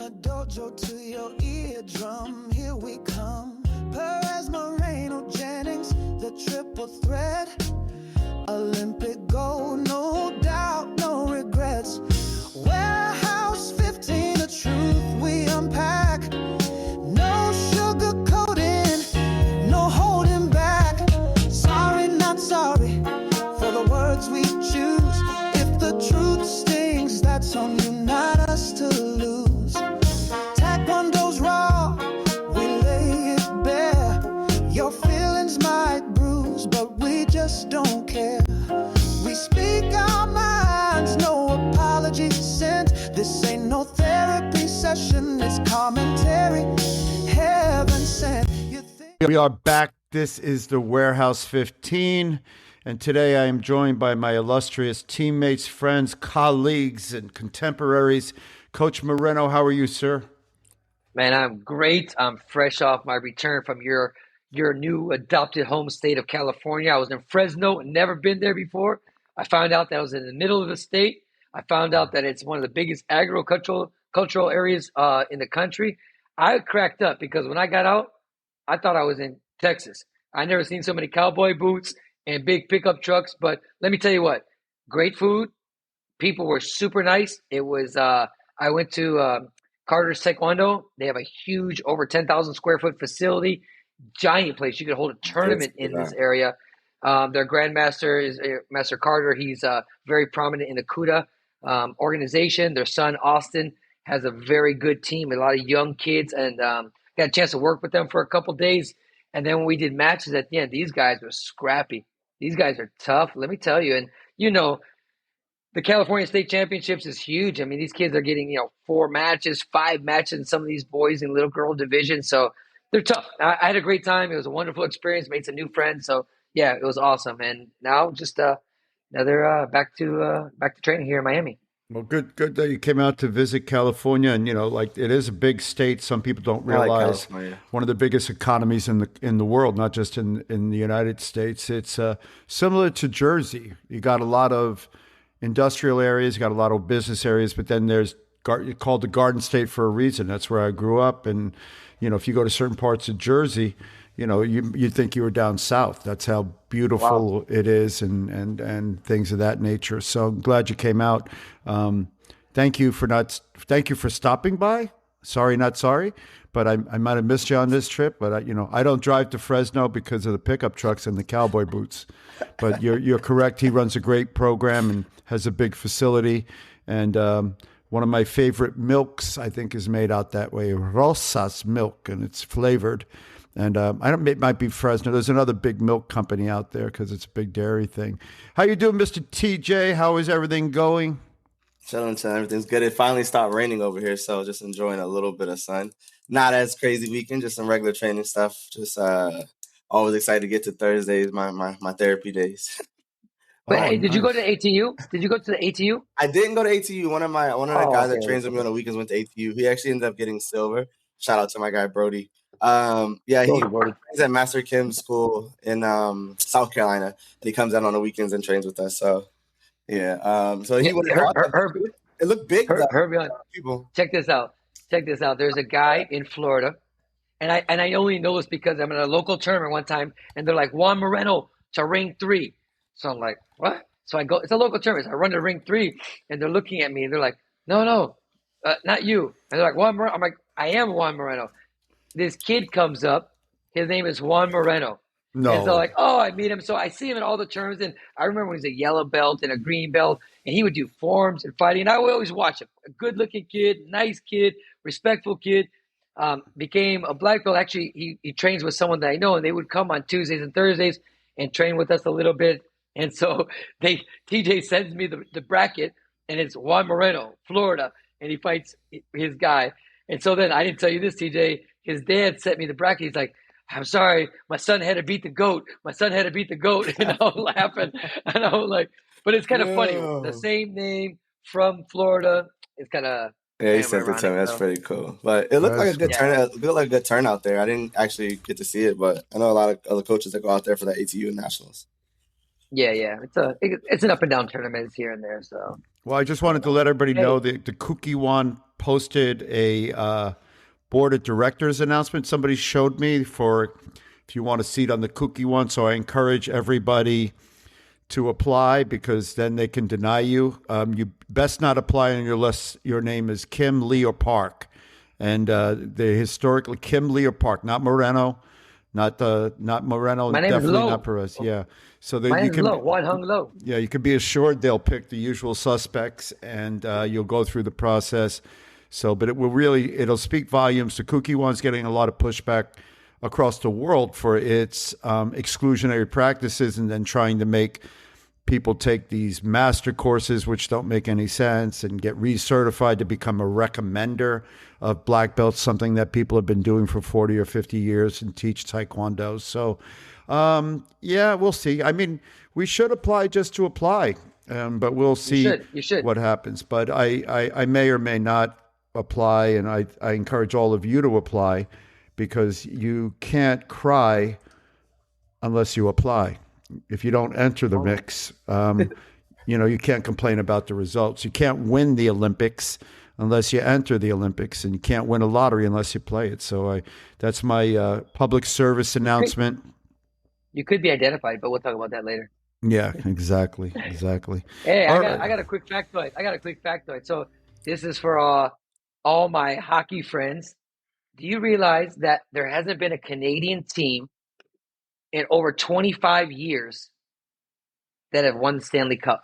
a dojo to your eardrum, here we come. Perez, Moreno, Jennings, the triple threat. Olympic gold, no doubt, no regrets. Warehouse 15, the truth we unpack. No sugarcoating, no holding back. Sorry, not sorry for the words we choose. If the truth stings, that's on you, not us to lose. Taekwondo's raw, we lay it bare. Your feelings might bruise, but we just don't care. We speak our minds, no apology sent. This ain't no therapy session, it's commentary, heaven sent. We are back. This is the Warehouse 15, and today I am joined by my illustrious teammates, friends, colleagues, and contemporaries. Coach Moreno, how are you, sir? Man, I'm great. I'm fresh off my return from your new adopted home state of California. I was in Fresno, never been there before. I found out that I was in the middle of the state. I found out that it's one of the biggest agricultural areas in the country. I cracked up because when I got out, I thought I was in Texas. I never seen so many cowboy boots and big pickup trucks. But let me tell you what, great food. People were super nice. It was. I went to Carter's Taekwondo. They have a huge, over 10,000 square foot facility, giant place. You could hold a tournament in this area. Their grandmaster is Master Carter. He's very prominent in the CUDA organization. Their son, Austin, has a very good team, a lot of young kids, and got a chance to work with them for a couple days. And then when we did matches at the end, these guys were scrappy. These guys are tough, let me tell you. And, you know, the California State Championships is huge. I mean, these kids are getting, 4 matches, 5 matches, and some of these boys in little girl division. So they're tough. I had a great time. It was a wonderful experience, made some new friends. So, yeah, it was awesome. And now just another back to training here in Miami. Well, good that you came out to visit California, and it is a big state. Some people don't realize one of the biggest economies in the world, not just in the United States. It's similar to Jersey. You got a lot of industrial areas, you got a lot of business areas, but then there's called the Garden State for a reason. That's where I grew up, and if you go to certain parts of Jersey, you think you were down south. That's how beautiful it is, and things of that nature. So I'm glad you came out. Thank you for stopping by. Sorry, not sorry, but I might have missed you on this trip. But I don't drive to Fresno because of the pickup trucks and the cowboy boots. But you're correct. He runs a great program and has a big facility. And one of my favorite milks, I think, is made out that way, Rosas milk, and it's flavored. And it might be Fresno. There's another big milk company out there because it's a big dairy thing. How you doing, Mr. TJ? How is everything going? Chilling. Everything's good. It finally stopped raining over here, so just enjoying a little bit of sun. Not as crazy weekend, just some regular training stuff. Just always excited to get to Thursdays, my therapy days. But hey, did you go to ATU? Did you go to the ATU? I didn't go to ATU. One of the guys that trains with me on the weekends went to ATU. He actually ended up getting silver. Shout out to my guy Brody. He's at Master Kim's school in South Carolina. He comes out on the weekends and trains with us. So yeah. So he it looked big. People. Check this out. There's a guy in Florida, and I only know this because I'm in a local tournament one time, and they're like, Juan Moreno to ring 3. So I'm like, what? So I go, it's a local tournament. So I run to ring 3, and they're looking at me, and they're like, no, not you. And they're like, Juan Moreno. I'm like, I am Juan Moreno. This kid comes up. His name is Juan Moreno. No. And so like, I meet him. So I see him in all the tournaments. And I remember when he was a yellow belt and a green belt, and he would do forms and fighting. And I would always watch him. A good-looking kid, nice kid, respectful kid. Became a black belt. Actually, he trains with someone that I know, and they would come on Tuesdays and Thursdays and train with us a little bit. And so TJ sends me the bracket, and it's Juan Moreno, Florida, and he fights his guy. And so then I didn't tell you this, TJ. His dad sent me the bracket. He's like, I'm sorry, my son had to beat the GOAT. And I was laughing. And I was like, but it's kind of funny. The same name from Florida. It's kind of. Yeah, he sent it to me. That's pretty cool. But it looked like a good turnout. It looked like a good turnout there. I didn't actually get to see it, but I know a lot of other coaches that go out there for the ATU Nationals. Yeah. It's an up and down tournament here and there. So. Well, I just wanted to let everybody know that the Kukiwan posted a board of directors announcement. Somebody showed me for if you want a seat on the Kooky one. So I encourage everybody to apply because then they can deny you. You best not apply unless your name is Kim Lee or Park. And the historically Kim Lee or Park, not Moreno, not Moreno, My name is definitely Low. not Perez. Yeah. So My name is Low. Wan Hung Low. Yeah, you can be assured they'll pick the usual suspects, and you'll go through the process. So, but it'll speak volumes. The Kooky one's getting a lot of pushback across the world for its exclusionary practices, and then trying to make people take these master courses, which don't make any sense, and get recertified to become a recommender of black belts, something that people have been doing for 40 or 50 years and teach Taekwondo. So, yeah, we'll see. I mean, we should apply just to apply, but we'll see you should. what happens. But I may or may not apply, and I encourage all of you to apply because you can't cry unless you apply. If you don't enter the mix, you can't complain about the results. You can't win the Olympics unless you enter the Olympics, and you can't win a lottery unless you play it. So that's my public service announcement. You could be identified, but we'll talk about that later. Yeah, exactly. Hey, I got a quick factoid. So this is for all my hockey friends. Do you realize that there hasn't been a Canadian team in over 25 years that have won the Stanley Cup?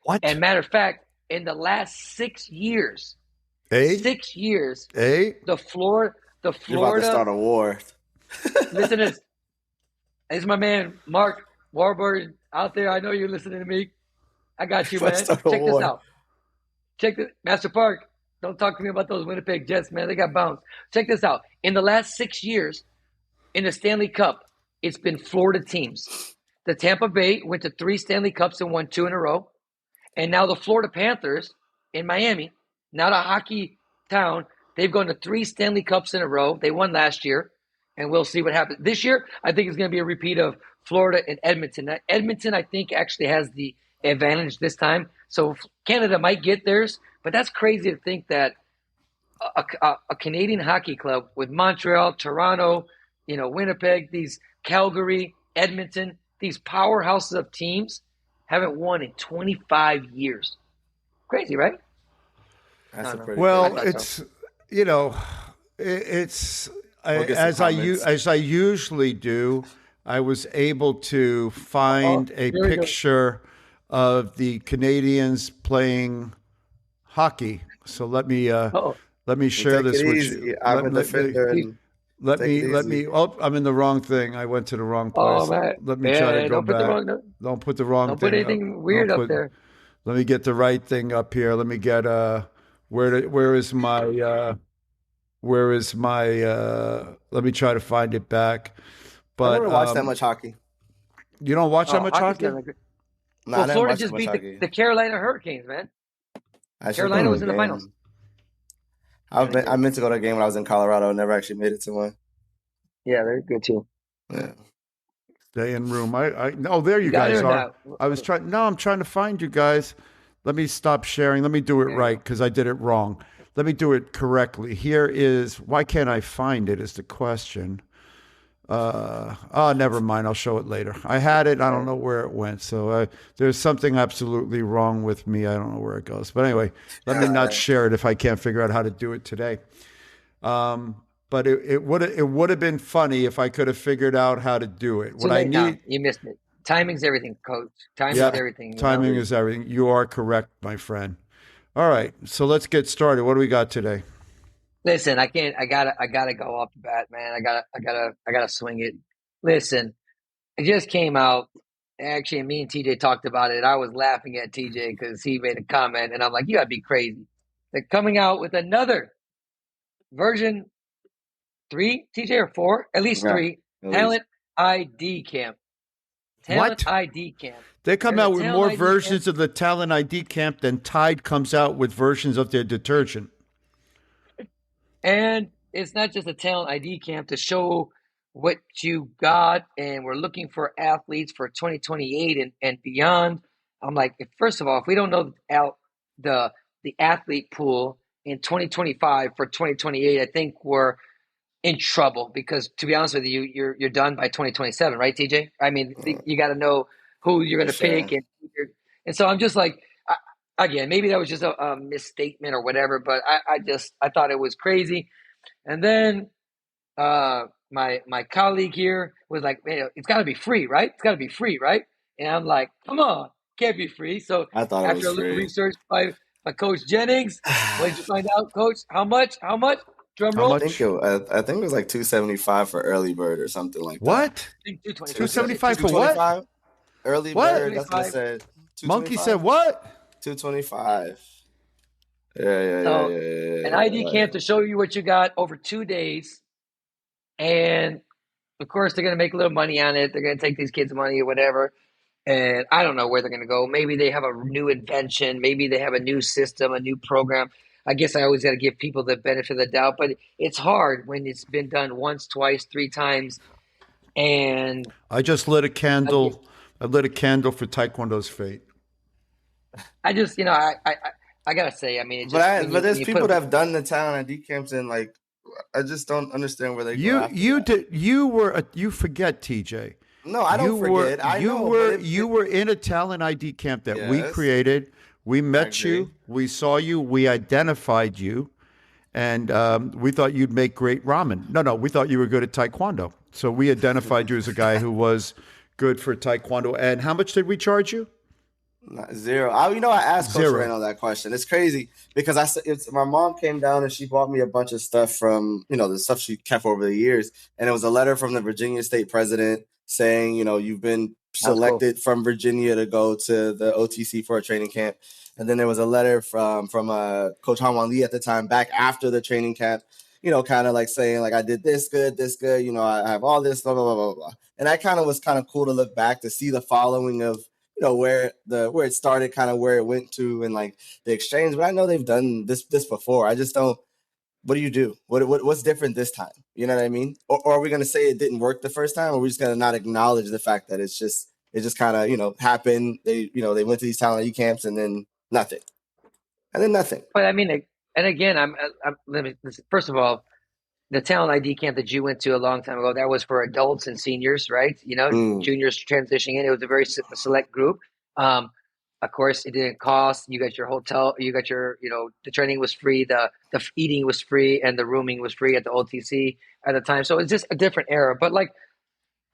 What? And matter of fact, in the last 6 years, the Florida. You're about to start a war. Listen to this. This is my man, Mark Warburg out there. I know you're listening to me. I got you, man. Check this out. Master Park. Don't talk to me about those Winnipeg Jets, man. They got bounced. Check this out. In the last 6 years, in the Stanley Cup, it's been Florida teams. The Tampa Bay went to 3 Stanley Cups and won 2 in a row. And now the Florida Panthers in Miami, not a hockey town, they've gone to 3 Stanley Cups in a row. They won last year, and we'll see what happens. This year, I think it's going to be a repeat of Florida and Edmonton. Now, Edmonton, I think, actually has the advantage this time. So Canada might get theirs, but that's crazy to think that a Canadian hockey club with Montreal, Toronto, Winnipeg, these Calgary, Edmonton, these powerhouses of teams haven't won in 25 years. Crazy, right? That's as I usually do. I was able to find a picture of the Canadians playing hockey. So let me share this with you. Let me. Oh, I'm in the wrong thing. I went to the wrong place. Oh, man. Let me try to go back. Don't put the wrong thing. Don't put anything weird up there. Let me get the right thing up here. Let me get where is my let me try to find it back. But I don't watch that much hockey. You don't watch that much hockey? Well, Florida just beat the Carolina Hurricanes, man. Carolina was in the finals. I meant to go to a game when I was in Colorado. Never actually made it to one. Yeah, they're good too. Yeah. Stay in room. There you guys are. I'm trying to find you guys. Let me stop sharing. Let me do it right because I did it wrong. Let me do it correctly. Here is, why can't I find it is the question. Never mind. I'll show it later. I had it. I don't know where it went. So there's something absolutely wrong with me. I don't know where it goes. But anyway, let me not share it if I can't figure out how to do it today. But it would have been funny if I could have figured out how to do it. You missed it. Timing's everything, coach. Timing's everything. Timing is everything. You are correct, my friend. All right. So let's get started. What do we got today? Listen, I gotta go off the bat, man. I gotta swing it. Listen, it just came out. Actually, me and TJ talked about it. I was laughing at TJ because he made a comment, and I'm like, you gotta be crazy. They're coming out with another version 3, TJ, or 4? At least 3. Talent ID camp. Talent ID camp. They come out with more versions of the Talent ID camp than Tide comes out with versions of their detergent. And it's not just a talent ID camp to show what you got, and we're looking for athletes for 2028 and beyond. I'm like, first of all, if we don't know the athlete pool in 2025 for 2028, I think we're in trouble because, to be honest with you, you're done by 2027, right, TJ? I mean, you got to know who you're going to pick, and so I'm just like, again, maybe that was just a misstatement or whatever, but I thought it was crazy, and then my colleague here was like, man, it's got to be free, right? It's got to be free, right? And I'm like, come on, can't be free. So I thought after a little research by Coach Jennings, what did you find out, Coach? How much? Drum roll. I think it was like $275 for early bird or something like that. What? $275 for what? Early bird. That's what I said. Monkey said what? $225. Yeah. An ID camp to show you what you got over 2 days. And of course, they're going to make a little money on it. They're going to take these kids' money or whatever. And I don't know where they're going to go. Maybe they have a new invention. Maybe they have a new system, a new program. I guess I always got to give people the benefit of the doubt. But it's hard when it's been done once, twice, 3 times. And I just lit a candle. I lit a candle for Taekwondo's fate. I just, I got to say, I mean, but there's people that have done the talent ID camps and like, I just don't understand where they go. You forget, TJ. No, I don't forget. You were in a talent ID camp that we created. We met you. We saw you. We identified you, and we thought you'd make great ramen. No, we thought you were good at Taekwondo. So we identified you as a guy who was good for Taekwondo. And how much did we charge you? Zero. I asked Coach Reno that question. It's crazy because my mom came down and she bought me a bunch of stuff from, the stuff she kept over the years. And it was a letter from the Virginia state president saying, you've been selected from Virginia to go to the OTC for a training camp. And then there was a letter from Coach Han Lee at the time back after the training camp, kind of like saying like, I did this good, I have all this, blah, blah, blah, blah, blah. And that kind of was kind of cool to look back to see the following of, where it started, kind of where it went to, and like the exchange. But I know they've done this before. I just don't. What do you do? What's different this time? You know what I mean? Or are we going to say it didn't work the first time, or are we just going to not acknowledge the fact that it just kind of happened? They went to these talent camps and then nothing. But I mean, and again, first of all, the talent ID camp that you went to a long time ago, that was for adults and seniors, right? Juniors transitioning in. It was a very select group. Of course, it didn't cost. You got your hotel. You got your, the training was free. The eating was free, and the rooming was free at the OTC at the time. So it's just a different era. But like,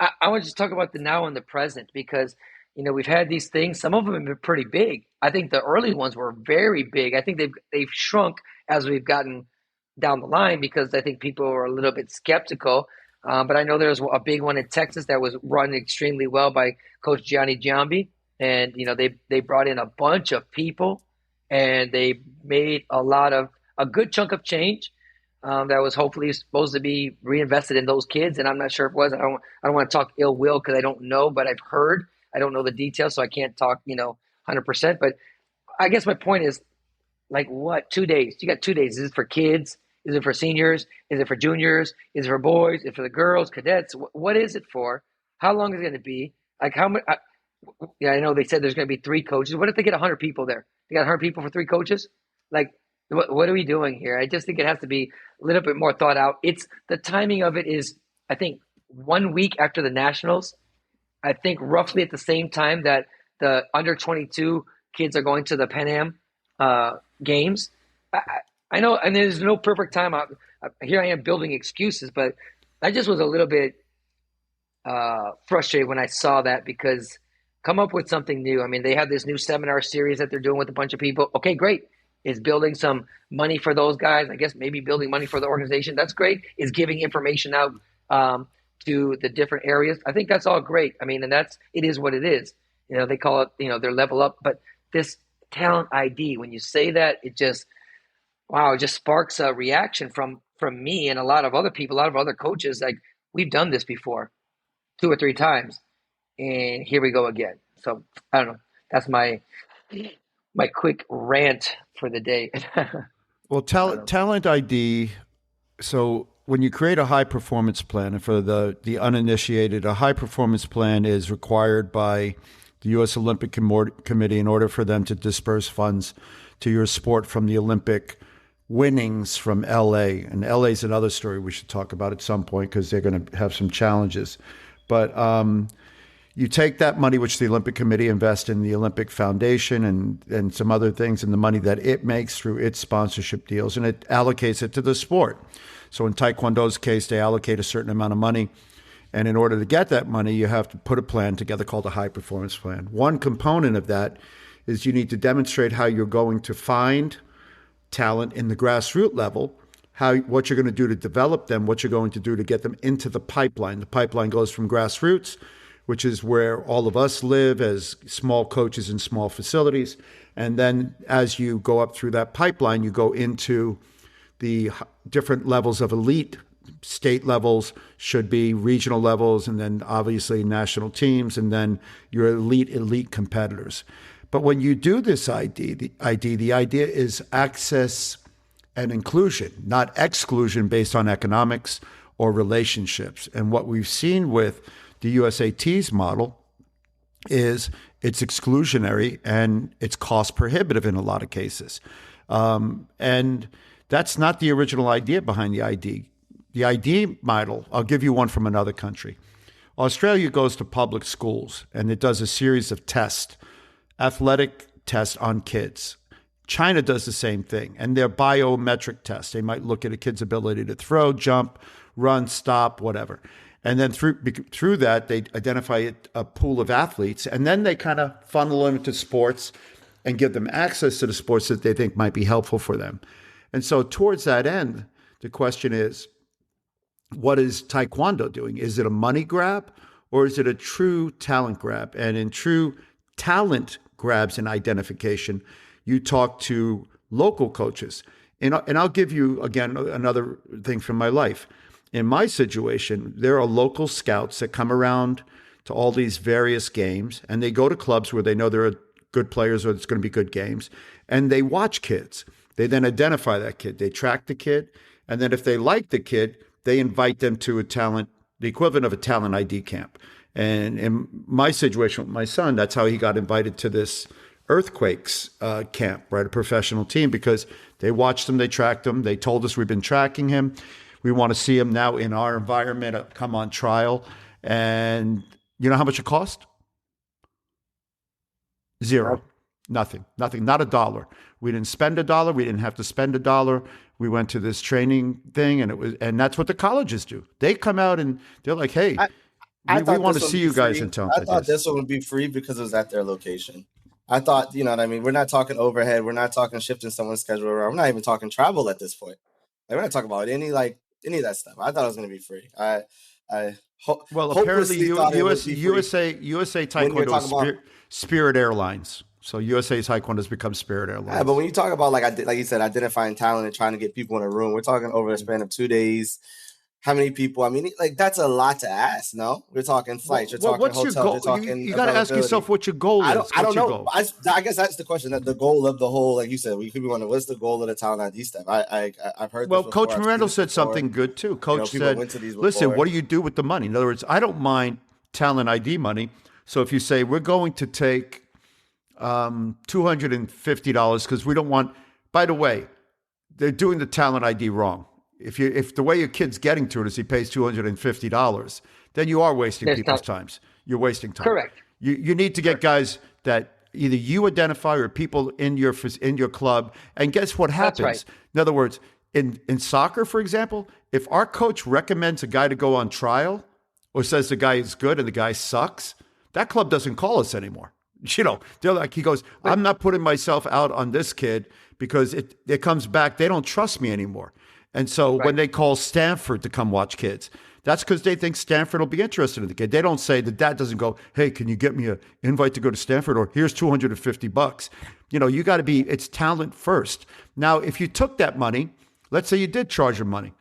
I want to just talk about the now and the present because, we've had these things. Some of them have been pretty big. I think the early ones were very big. I think they've shrunk as we've gotten down the line because I think people are a little bit skeptical. But I know there's a big one in Texas that was run extremely well by Coach Gianni Giambi. And, they brought in a bunch of people and they made a good chunk of change that was hopefully supposed to be reinvested in those kids. And I'm not sure if it was. I don't want to talk ill will because I don't know, but I've heard. I don't know the details, so I can't talk, 100%. But I guess my point is, like, what? 2 days? You got 2 days. Is it for kids? Is it for seniors? Is it for juniors? Is it for boys? Is it for the girls, cadets? What is it for? How long is it going to be? Like how much? I know they said there's going to be 3 coaches. What if they get 100 people there? They got 100 people for 3 coaches? Like, what are we doing here? I just think it has to be a little bit more thought out. The timing of it is, I think, 1 week after the Nationals. I think roughly at the same time that the under 22 kids are going to the Pan Am games. I know, and there's no perfect time. Here I am building excuses, but I just was a little bit frustrated when I saw that because come up with something new. I mean, they have this new seminar series that they're doing with a bunch of people. Okay, great. Is building some money for those guys. I guess maybe building money for the organization. That's great. Is giving information out to the different areas. I think that's all great. I mean, and it is what it is. They call it, their level up. But this talent ID, when you say that, it just sparks a reaction from me and a lot of other people, a lot of other coaches. Like, we've done this before 2 or 3 times, and here we go again. So I don't know. That's my quick rant for the day. Well, talent ID. So when you create a high performance plan, and for the uninitiated, a high performance plan is required by the U.S. Olympic Committee in order for them to disperse funds to your sport from the Olympic winnings from LA. And LA is another story we should talk about at some point because they're going to have some challenges. But you take that money, which the Olympic Committee invests in the Olympic Foundation and some other things, and the money that it makes through its sponsorship deals, and it allocates it to the sport. So in Taekwondo's case, they allocate a certain amount of money. And in order to get that money, you have to put a plan together called a high performance plan. One component of that is you need to demonstrate how you're going to find talent in the grassroots level, what you're going to do to develop them, what you're going to do to get them into the pipeline. The pipeline goes from grassroots, which is where all of us live as small coaches in small facilities. And then as you go up through that pipeline, you go into the different levels of elite. State levels should be regional levels, and then obviously national teams, and then your elite competitors. But when you do this the idea is access and inclusion, not exclusion based on economics or relationships. And what we've seen with the USAT's model is it's exclusionary and it's cost prohibitive in a lot of cases. And that's not the original idea behind the ID. The ID model, I'll give you one from another country. Australia goes to public schools and it does a series of tests, athletic tests on kids. China does the same thing, and they're biometric tests. They might look at a kid's ability to throw, jump, run, stop, whatever. And then through that, they identify a pool of athletes, and then they kind of funnel them into sports and give them access to the sports that they think might be helpful for them. And so towards that end, the question is, what is Taekwondo doing? Is it a money grab or is it a true talent grab? And in true talent grabs and identification, you talk to local coaches. And I'll give you, again, another thing from my life. In my situation, there are local scouts that come around to all these various games, and they go to clubs where they know there are good players or it's going to be good games, and they watch kids. They then identify that kid. They track the kid, and then if they like the kid, they invite them to the equivalent of a talent ID camp. And in my situation with my son, that's how he got invited to this earthquakes camp, right? A professional team, because they watched him, they tracked him. They told us we've been tracking him. We want to see him now in our environment, come on trial. And you know how much it cost? Zero. Nothing, not a dollar. We didn't spend a dollar. We didn't have to spend a dollar. We went to this training thing, and that's what the colleges do. They come out and they're like, hey, we want to see you guys in town. I thought this one would be free because it was at their location. I thought, you know what I mean? We're not talking overhead. We're not talking shifting someone's schedule around. We're not even talking travel at this point. Like, we're not talking about any of that stuff. I thought it was going to be free. Apparently USA Taekwondo is Spirit Airlines. So USA Taekwondo has become Spirit Airlines. Yeah, but when you talk about, like you said, identifying talent and trying to get people in a room, we're talking over the span of 2 days. How many people? I mean, like, that's a lot to ask. No, we're talking flights. You're talking what's hotels. Your goal? You're talking. You got to ask yourself what your goal is. I don't know. I guess that's the question. That the goal of the whole, like you said, we could be wondering what's the goal of the talent ID step. I've heard. Well, Coach Moreno said something good too. Coach said, "Listen, what do you do with the money?" In other words, I don't mind talent ID money. So if you say we're going to take $250 because we don't want. By the way, they're doing the talent ID wrong. If the way your kid's getting to it is he pays $250, then you are wasting people's time. You're wasting time. Correct. You need to get guys that either you identify or people in your club. And guess what happens? That's right. In other words, in soccer, for example, if our coach recommends a guy to go on trial or says the guy is good and the guy sucks, that club doesn't call us anymore. You know, they're like, he goes, I'm not putting myself out on this kid because it comes back. They don't trust me anymore. And so when they call Stanford to come watch kids, that's because they think Stanford will be interested in the kid. They don't say that doesn't go, hey, can you get me an invite to go to Stanford? Or here's $250. You know, you got to it's talent first. Now, if you took that money, let's say you did charge them money.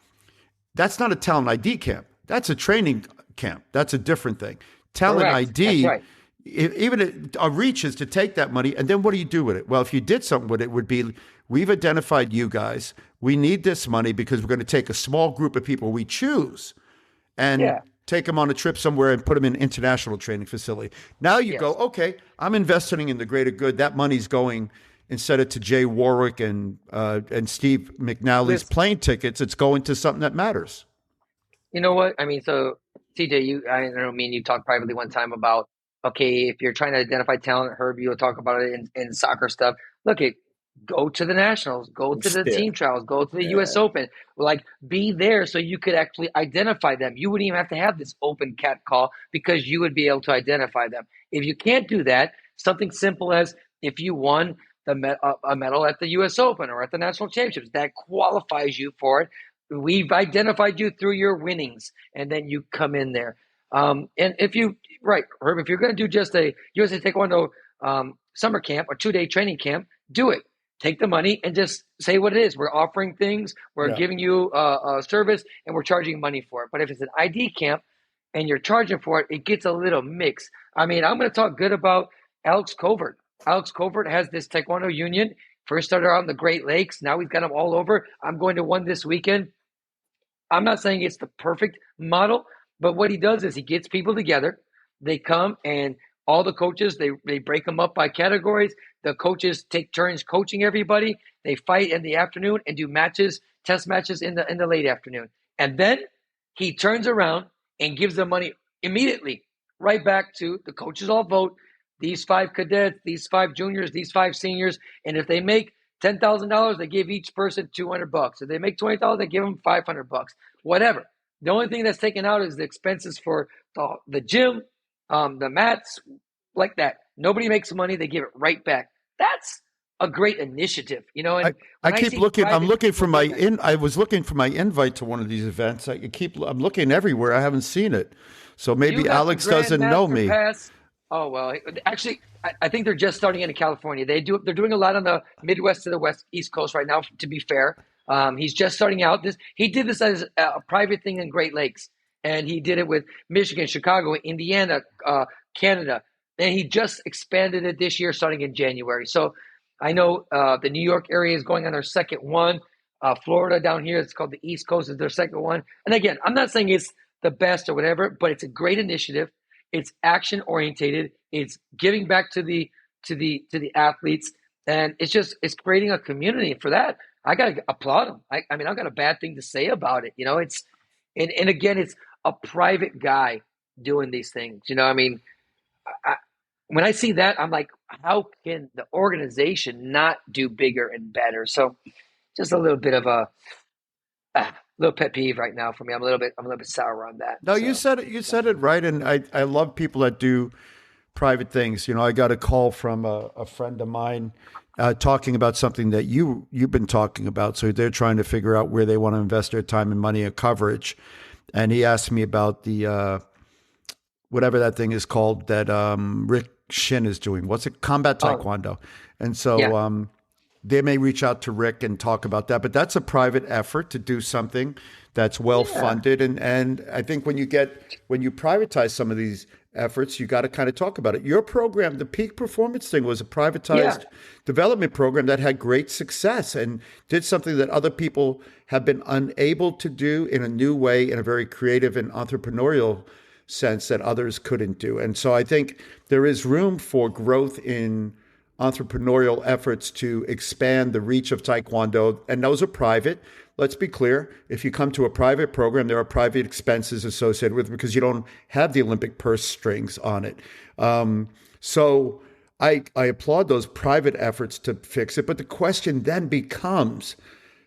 That's not a talent ID camp. That's a training camp. That's a different thing. Talent ID, even a reach is to take that money. And then what do you do with it? Well, if you did something with it, it would be, we've identified you guys. We need this money because we're going to take a small group of people we choose and take them on a trip somewhere and put them in an international training facility. Now you go, okay, I'm investing in the greater good. That money's going instead of to Jay Warwick and Steve McNally's plane tickets, it's going to something that matters. You know what? I mean, so TJ, I don't mean you talked privately one time about, okay, if you're trying to identify talent, Herb, you'll talk about it in soccer stuff. Look, go to the nationals, go to the team trials, go to the US Open, like be there so you could actually identify them. You wouldn't even have to have this open cat call because you would be able to identify them. If you can't do that, something simple as if you won a medal at the US Open or at the national championships, that qualifies you for it. We've identified you through your winnings, and then you come in there. And if you, right, Herb, if you're going to do just a USA Taekwondo summer camp or 2-day training camp, do it. Take the money and just say what it is. We're offering things, we're giving you a service, and we're charging money for it. But if it's an ID camp and you're charging for it, it gets a little mixed. I mean, I'm going to talk good about Alex Covert. Alex Covert has this Taekwondo union. First started out in the Great Lakes. Now he's got them all over. I'm going to one this weekend. I'm not saying it's the perfect model, but what he does is he gets people together. They come and all the coaches, they break them up by categories. The coaches take turns coaching everybody. They fight in the afternoon and do matches, test matches in the late afternoon. And then he turns around and gives them money immediately right back to the coaches. All vote these 5 cadets, these 5 juniors, these 5 seniors. And if they make $10,000, they give each person $200. If they make $20,000, they give them $500. Whatever. The only thing that's taken out is the expenses for the gym, the mats, like that. Nobody makes money; they give it right back. That's a great initiative, you know. And I keep looking. I'm looking for my I was looking for my invite to one of these events. I'm looking everywhere. I haven't seen it. So maybe Alex doesn't know me. Pass. Oh well, actually, I think they're just starting in California. They're doing a lot on the Midwest to the East Coast right now. To be fair, he's just starting out. He did this as a private thing in Great Lakes, and he did it with Michigan, Chicago, Indiana, Canada, and he just expanded it this year, starting in January. So I know the New York area is going on their second one. Florida down here, it's called the East Coast, is their second one. And again, I'm not saying it's the best or whatever, but it's a great initiative. It's action orientated. It's giving back to the athletes, and it's creating a community. For that, I gotta applaud them. I mean, I've got a bad thing to say about it. You know, and again, it's a private guy doing these things. You know, I mean, when I see that, I'm like, how can the organization not do bigger and better? So, just a little bit of a little pet peeve right now for me. I'm a little bit sour on that. No, so. You said it right, and I love people that do private things. You know, I got a call from a friend of mine talking about something that you've been talking about. So they're trying to figure out where they want to invest their time and money and coverage. And he asked me about the whatever that thing is called that Rick Shin is doing. What's it? Combat Taekwondo. And so they may reach out to Rick and talk about that, but that's a private effort to do something that's well funded. And I think when you privatize some of these efforts, you got to kind of talk about it. Your program, the Peak Performance thing, was a privatized development program that had great success and did something that other people have been unable to do in a new way, in a very creative and entrepreneurial sense that others couldn't do. And so I think there is room for growth in entrepreneurial efforts to expand the reach of Taekwondo. And those are private. Let's be clear. If you come to a private program, there are private expenses associated with it because you don't have the Olympic purse strings on it. So I applaud those private efforts to fix it. But the question then becomes,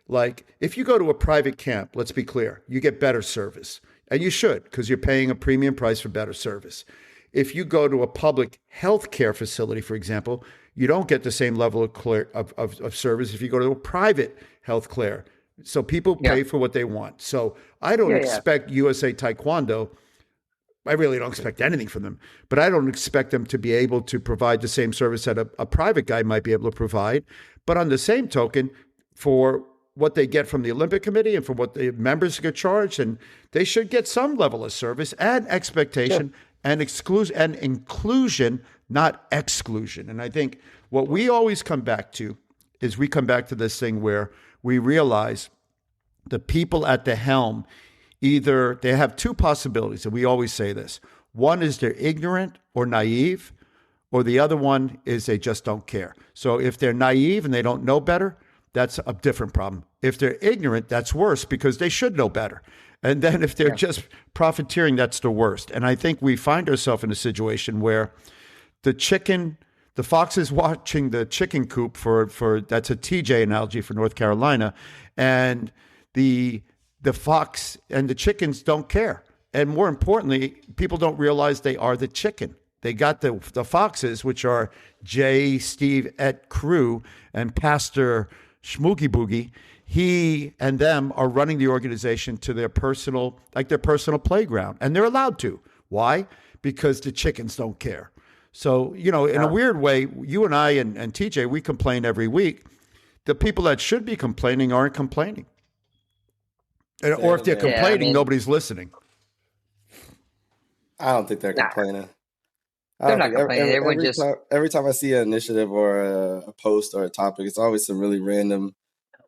like, if you go to a private camp, let's be clear, you get better service. And you should, because you're paying a premium price for better service. If you go to a public health care facility, for example, you don't get the same level of service if you go to a private health care. So people pay for what they want. So I don't expect USA Taekwondo, I really don't expect anything from them, but I don't expect them to be able to provide the same service that a private guy might be able to provide. But on the same token, for what they get from the Olympic Committee and for what the members get charged, and they should get some level of service and expectation and inclusion, not exclusion. And I think what we always come back to is we come back to this thing where we realize the people at the helm, either they have two possibilities, and we always say this. One is they're ignorant or naive, or the other one is they just don't care. So if they're naive and they don't know better, that's a different problem. If they're ignorant, that's worse because they should know better. And then if they're just profiteering, that's the worst. And I think we find ourselves in a situation where the fox is watching the chicken coop for that's a TJ analogy for North Carolina, and the fox and the chickens don't care. And more importantly, people don't realize they are the chicken. They got the foxes, which are Jay, Steve, et crew, and Pastor Schmoogie Boogie. He and them are running the organization to their personal playground. And they're allowed to. Why? Because the chickens don't care. So, in a weird way, you and I and TJ, we complain every week. The people that should be complaining aren't complaining. Or if they're complaining, nobody's listening. I don't think they're complaining. They're not complaining. Every time I see an initiative or a post or a topic, it's always some really random,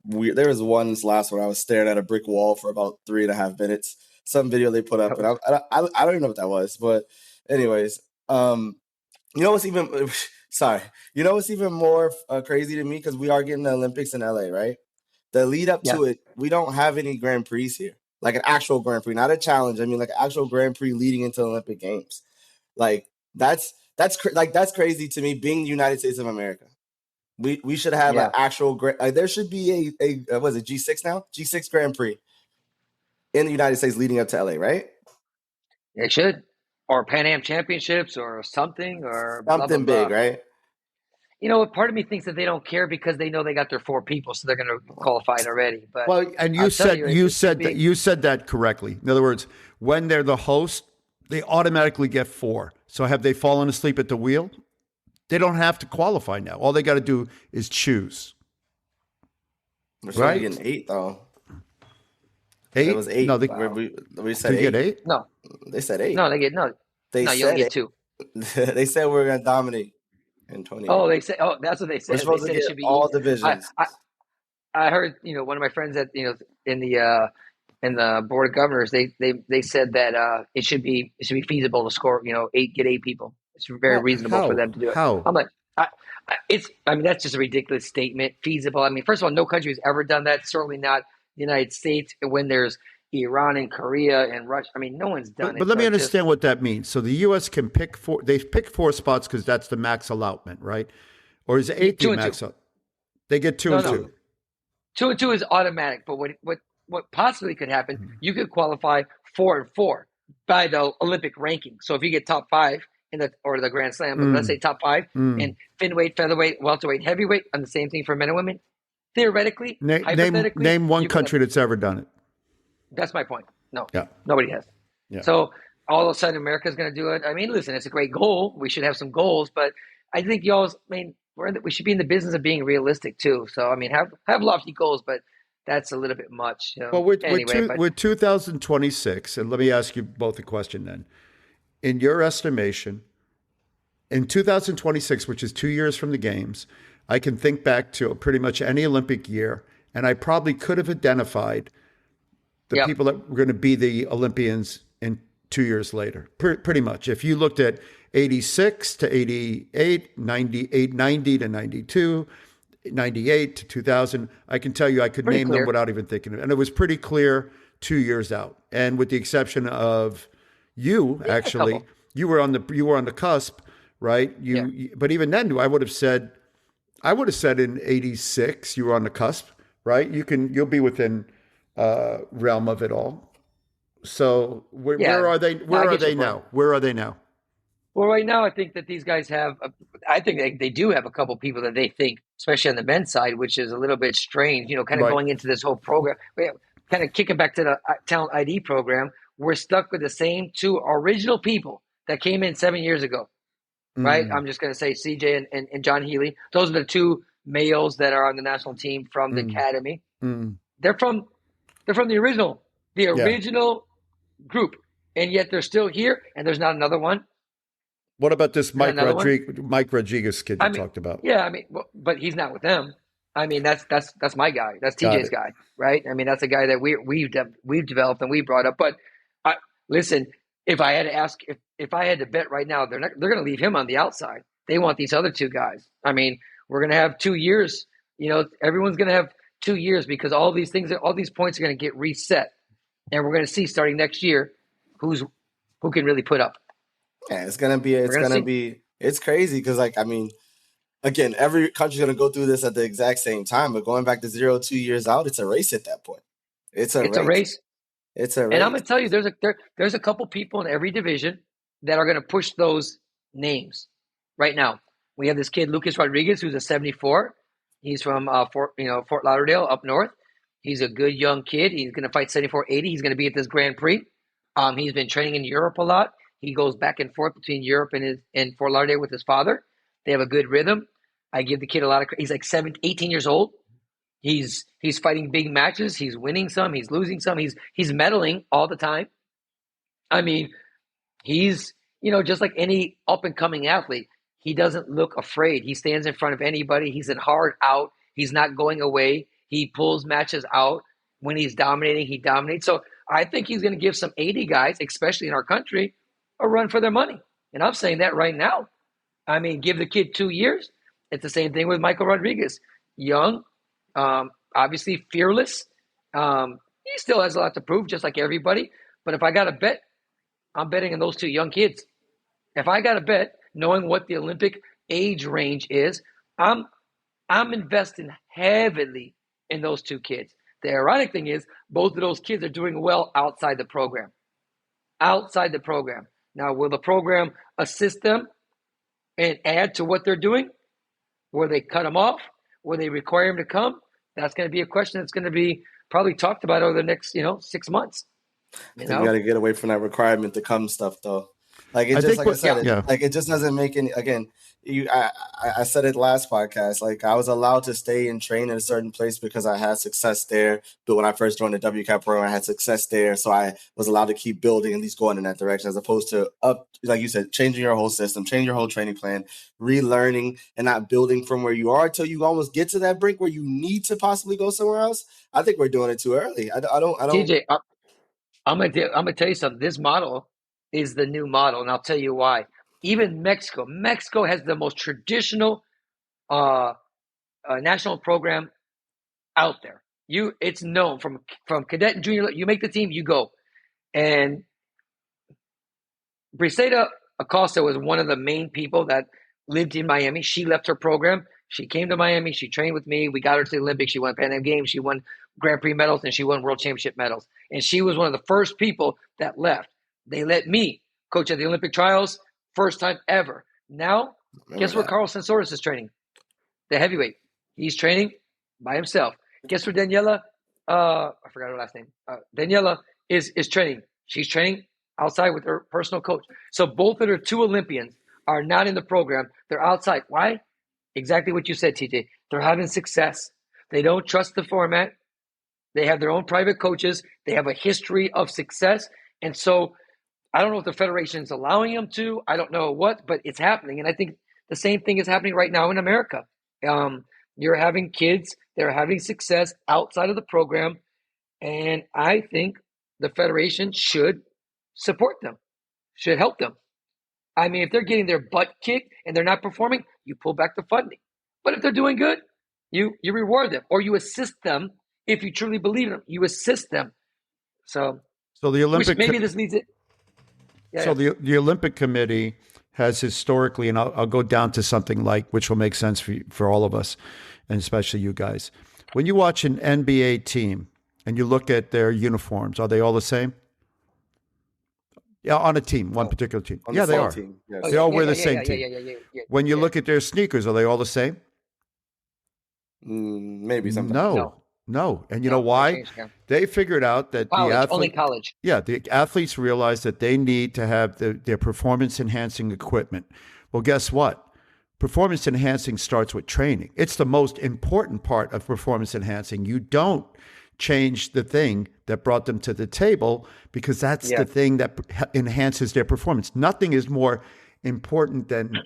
weird. There was one this last one. I was staring at a brick wall for about 3.5 minutes. Some video they put up, and I don't even know what that was. But anyways, what's even sorry. What's even more crazy to me, because we are getting the Olympics in LA, right? The lead up to it, we don't have any Grand Prix here, like an actual Grand Prix, not a challenge. I mean, like an actual Grand Prix leading into the Olympic Games. Like that's crazy to me. Being the United States of America, we should have an actual there should be a was it G6 now? G6 Grand Prix in the United States leading up to LA, right? It should, or Pan Am Championships, or something, or something blah, blah, big, blah. right? Part of me thinks that they don't care because they know they got their 4 people, so they're going to qualify it already. But and you said that correctly. In other words, when they're the host, they automatically get 4. So have they fallen asleep at the wheel? They don't have to qualify now. All they got to do is choose. We're still getting 8 though. 8? It was 8. No, we said 8. Get 8? No, they said 8. No, they get no. They you only get 2. They said we're going to dominate in 20. Oh, they said. Oh, that's what they said. We're supposed they to said get it should be all easy. divisions. I heard one of my friends that in the board of governors they said that it should be feasible to score 8 people. It's very reasonable for them to do it. How? I'm like, that's just a ridiculous statement. Feasible. I mean, first of all, no country has ever done that. Certainly not the United States. When there's Iran and Korea and Russia, I mean, no one's done it. But let me understand what that means. So the U.S. can pick 4. They pick 4 spots because that's the max allotment, right? Or is it 8 the max? They get 2 and 2. 2 and 2 is automatic. But what possibly could happen? You could qualify 4 and 4 by the Olympic ranking. So if you get top 5 in the Grand Slam, but let's say top 5 in finweight, featherweight, welterweight, heavyweight, and the same thing for men and women. Theoretically, hypothetically, name one country that's ever done it. That's my point. No, nobody has. Yeah. So all of a sudden, America's going to do it. I mean, listen, it's a great goal. We should have some goals, but I think we should be in the business of being realistic too. So I mean, have lofty goals, but that's a little bit much. Well, we're 2026, and let me ask you both a question then. In your estimation, in 2026, which is 2 years from the games, I can think back to pretty much any Olympic year, and I probably could have identified the people that were going to be the Olympians in 2 years later. Pretty much. If you looked at 86 to 88, 90 to 92, 98 to 2000, I can tell you I could name them without even thinking of it. And it was pretty clear 2 years out. And with the exception of you, actually, you were on the cusp, right? But even then, I would have said in 86 you were on the cusp, right? You'll be within realm of it all. So where are they? Where are they now? Where are they now? Well, right now, I think that these guys have. I think they do have a couple people that they think, especially on the men's side, which is a little bit strange. Kind of going into this whole program, kind of kicking back to the talent ID program. We're stuck with the same 2 original people that came in 7 years ago, right? I'm just going to say CJ and John Healy. Those are the 2 males that are on the national team from the academy. They're from the original group, and yet they're still here, and there's not another one. What about this Mike Rodriguez kid you talked about? Yeah, but he's not with them. I mean, that's my guy. That's TJ's guy, right? I mean, that's a guy that we've developed and we brought up. But listen, if I had to bet right now, they're going to leave him on the outside. They want these other two guys. I mean, we're going to have 2 years. Everyone's going to have 2 years because all these points are going to get reset. And we're going to see starting next year who can really put up. Yeah, it's crazy because, like, I mean, again, every country's going to go through this at the exact same time, but going back to 2 years out, it's a race at that point. It's a race. It's a race. And I'm going to tell you, there's a couple people in every division that are going to push those names right now. We have this kid, Lucas Rodriguez, who's a 74. He's from Fort Lauderdale up north. He's a good young kid. He's going to fight 74-80. He's going to be at this Grand Prix. He's been training in Europe a lot. He goes back and forth between Europe and Fort Lauderdale with his father. They have a good rhythm. I give the kid a lot of credit. He's like 18 years old. He's fighting big matches. He's winning some. He's losing some. He's medaling all the time. I mean, he's, just like any up-and-coming athlete, he doesn't look afraid. He stands in front of anybody. He's in hard out. He's not going away. He pulls matches out. When he's dominating, he dominates. So I think he's going to give some 80 guys, especially in our country, a run for their money. And I'm saying that right now. I mean, give the kid 2 years. It's the same thing with Michael Rodriguez. Young, obviously fearless. He still has a lot to prove, just like everybody. But if I got to bet, I'm betting on those two young kids. If I got to bet, knowing what the Olympic age range is, I'm investing heavily in those two kids. The ironic thing is, both of those kids are doing well outside the program. Outside the program. Now, will the program assist them and add to what they're doing? Will they cut them off? Will they require them to come? That's going to be a question that's going to be probably talked about over the next, 6 months. You got to get away from that requirement to come stuff, though. Like it just doesn't make any. Again, I said it last podcast. Like, I was allowed to stay and train in a certain place because I had success there. But when I first joined the WCAT program, I had success there, so I was allowed to keep building and at least going in that direction, as opposed to like you said, changing your whole system, changing your whole training plan, relearning, and not building from where you are until you almost get to that brink where you need to possibly go somewhere else. I think we're doing it too early. I don't. TJ, I'm gonna tell you something. This model is the new model, and I'll tell you why. Even Mexico has the most traditional national program out there. It's known from cadet and junior. You make the team, you go. And Briseida Acosta was one of the main people that lived in Miami. She left her program. She came to Miami. She trained with me. We got her to the Olympics. She won Pan Am Games. She won Grand Prix medals, and she won World Championship medals. And she was one of the first people that left. They let me coach at the Olympic trials, first time ever. Now, guess where Carlos Sensores is training? The heavyweight. He's training by himself. Guess where Daniela, I forgot her last name. Daniela is training. She's training outside with her personal coach. So both of their two Olympians are not in the program. They're outside. Why? Exactly what you said, TJ. They're having success. They don't trust the format. They have their own private coaches. They have a history of success. And so I don't know if the federation is allowing them to. I don't know what, but it's happening. And I think the same thing is happening right now in America. You're having kids. They're having success outside of the program. And I think the federation should support them, should help them. I mean, if they're getting their butt kicked and they're not performing, you pull back the funding. But if they're doing good, you reward them, or you assist them. If you truly believe in them, you assist them. So the Olympic maybe this leads it. Yeah, the Olympic Committee has historically, and I'll go down to something like, which will make sense for all of us, and especially you guys. When you watch an NBA team and you look at their uniforms, are they all the same? Yeah, on a team, one particular team. Yeah, they are. Team, yes. They all wear the same team. When you look at their sneakers, are they all the same? Maybe sometimes. No. And you know why? They figured out that only college. Yeah, the athletes realized that they need to have their performance-enhancing equipment. Well, guess what? Performance-enhancing starts with training. It's the most important part of performance-enhancing. You don't change the thing that brought them to the table, because that's the thing that enhances their performance. Nothing is more important than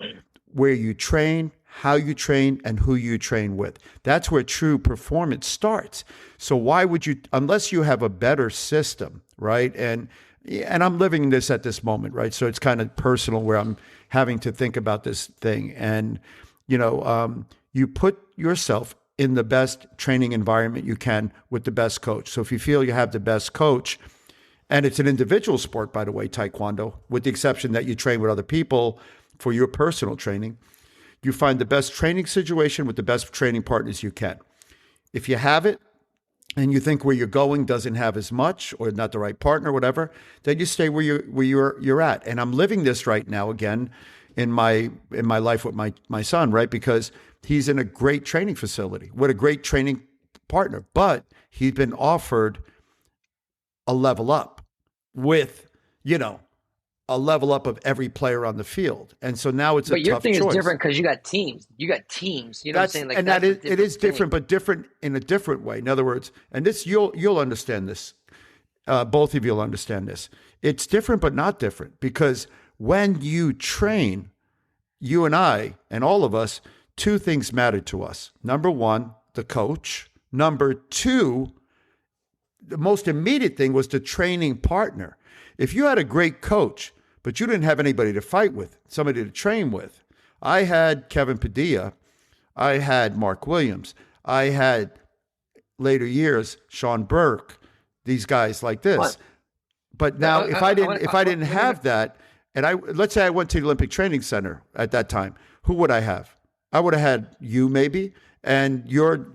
where you train, how you train, and who you train with. That's where true performance starts. So why would you, unless you have a better system, right? And Yeah, and I'm living this at this moment, right? So it's kind of personal where I'm having to think about this thing. And, you put yourself in the best training environment you can with the best coach. So if you feel you have the best coach, and it's an individual sport, by the way, Taekwondo, with the exception that you train with other people for your personal training, you find the best training situation with the best training partners you can. If you have it, and you think where you're going doesn't have as much or not the right partner, whatever, then you stay where you're at. And I'm living this right now again in my life with my son, right? Because he's in a great training facility with a great training partner, but he's been offered a level up with, a level up of every player on the field. And so now it's a But your tough thing is choice. different because you got teams. You got teams. You know what I'm saying? Like, And that's it is thing. different, but different in a different way. In other words, and this you'll understand this. Both of you'll understand this. It's different, but not different, because when you train, you and I and all of us, two things matter to us. Number one, the coach. Number two, the most immediate thing was the training partner. If you had a great coach, but you didn't have anybody to fight with, somebody to train with. I had Kevin Padilla. I had Mark Williams. I had later years Sean Burke. These guys like this. What? But now, if I didn't have that, and let's say I went to the Olympic Training Center at that time, who would I have? I would have had you maybe, and you're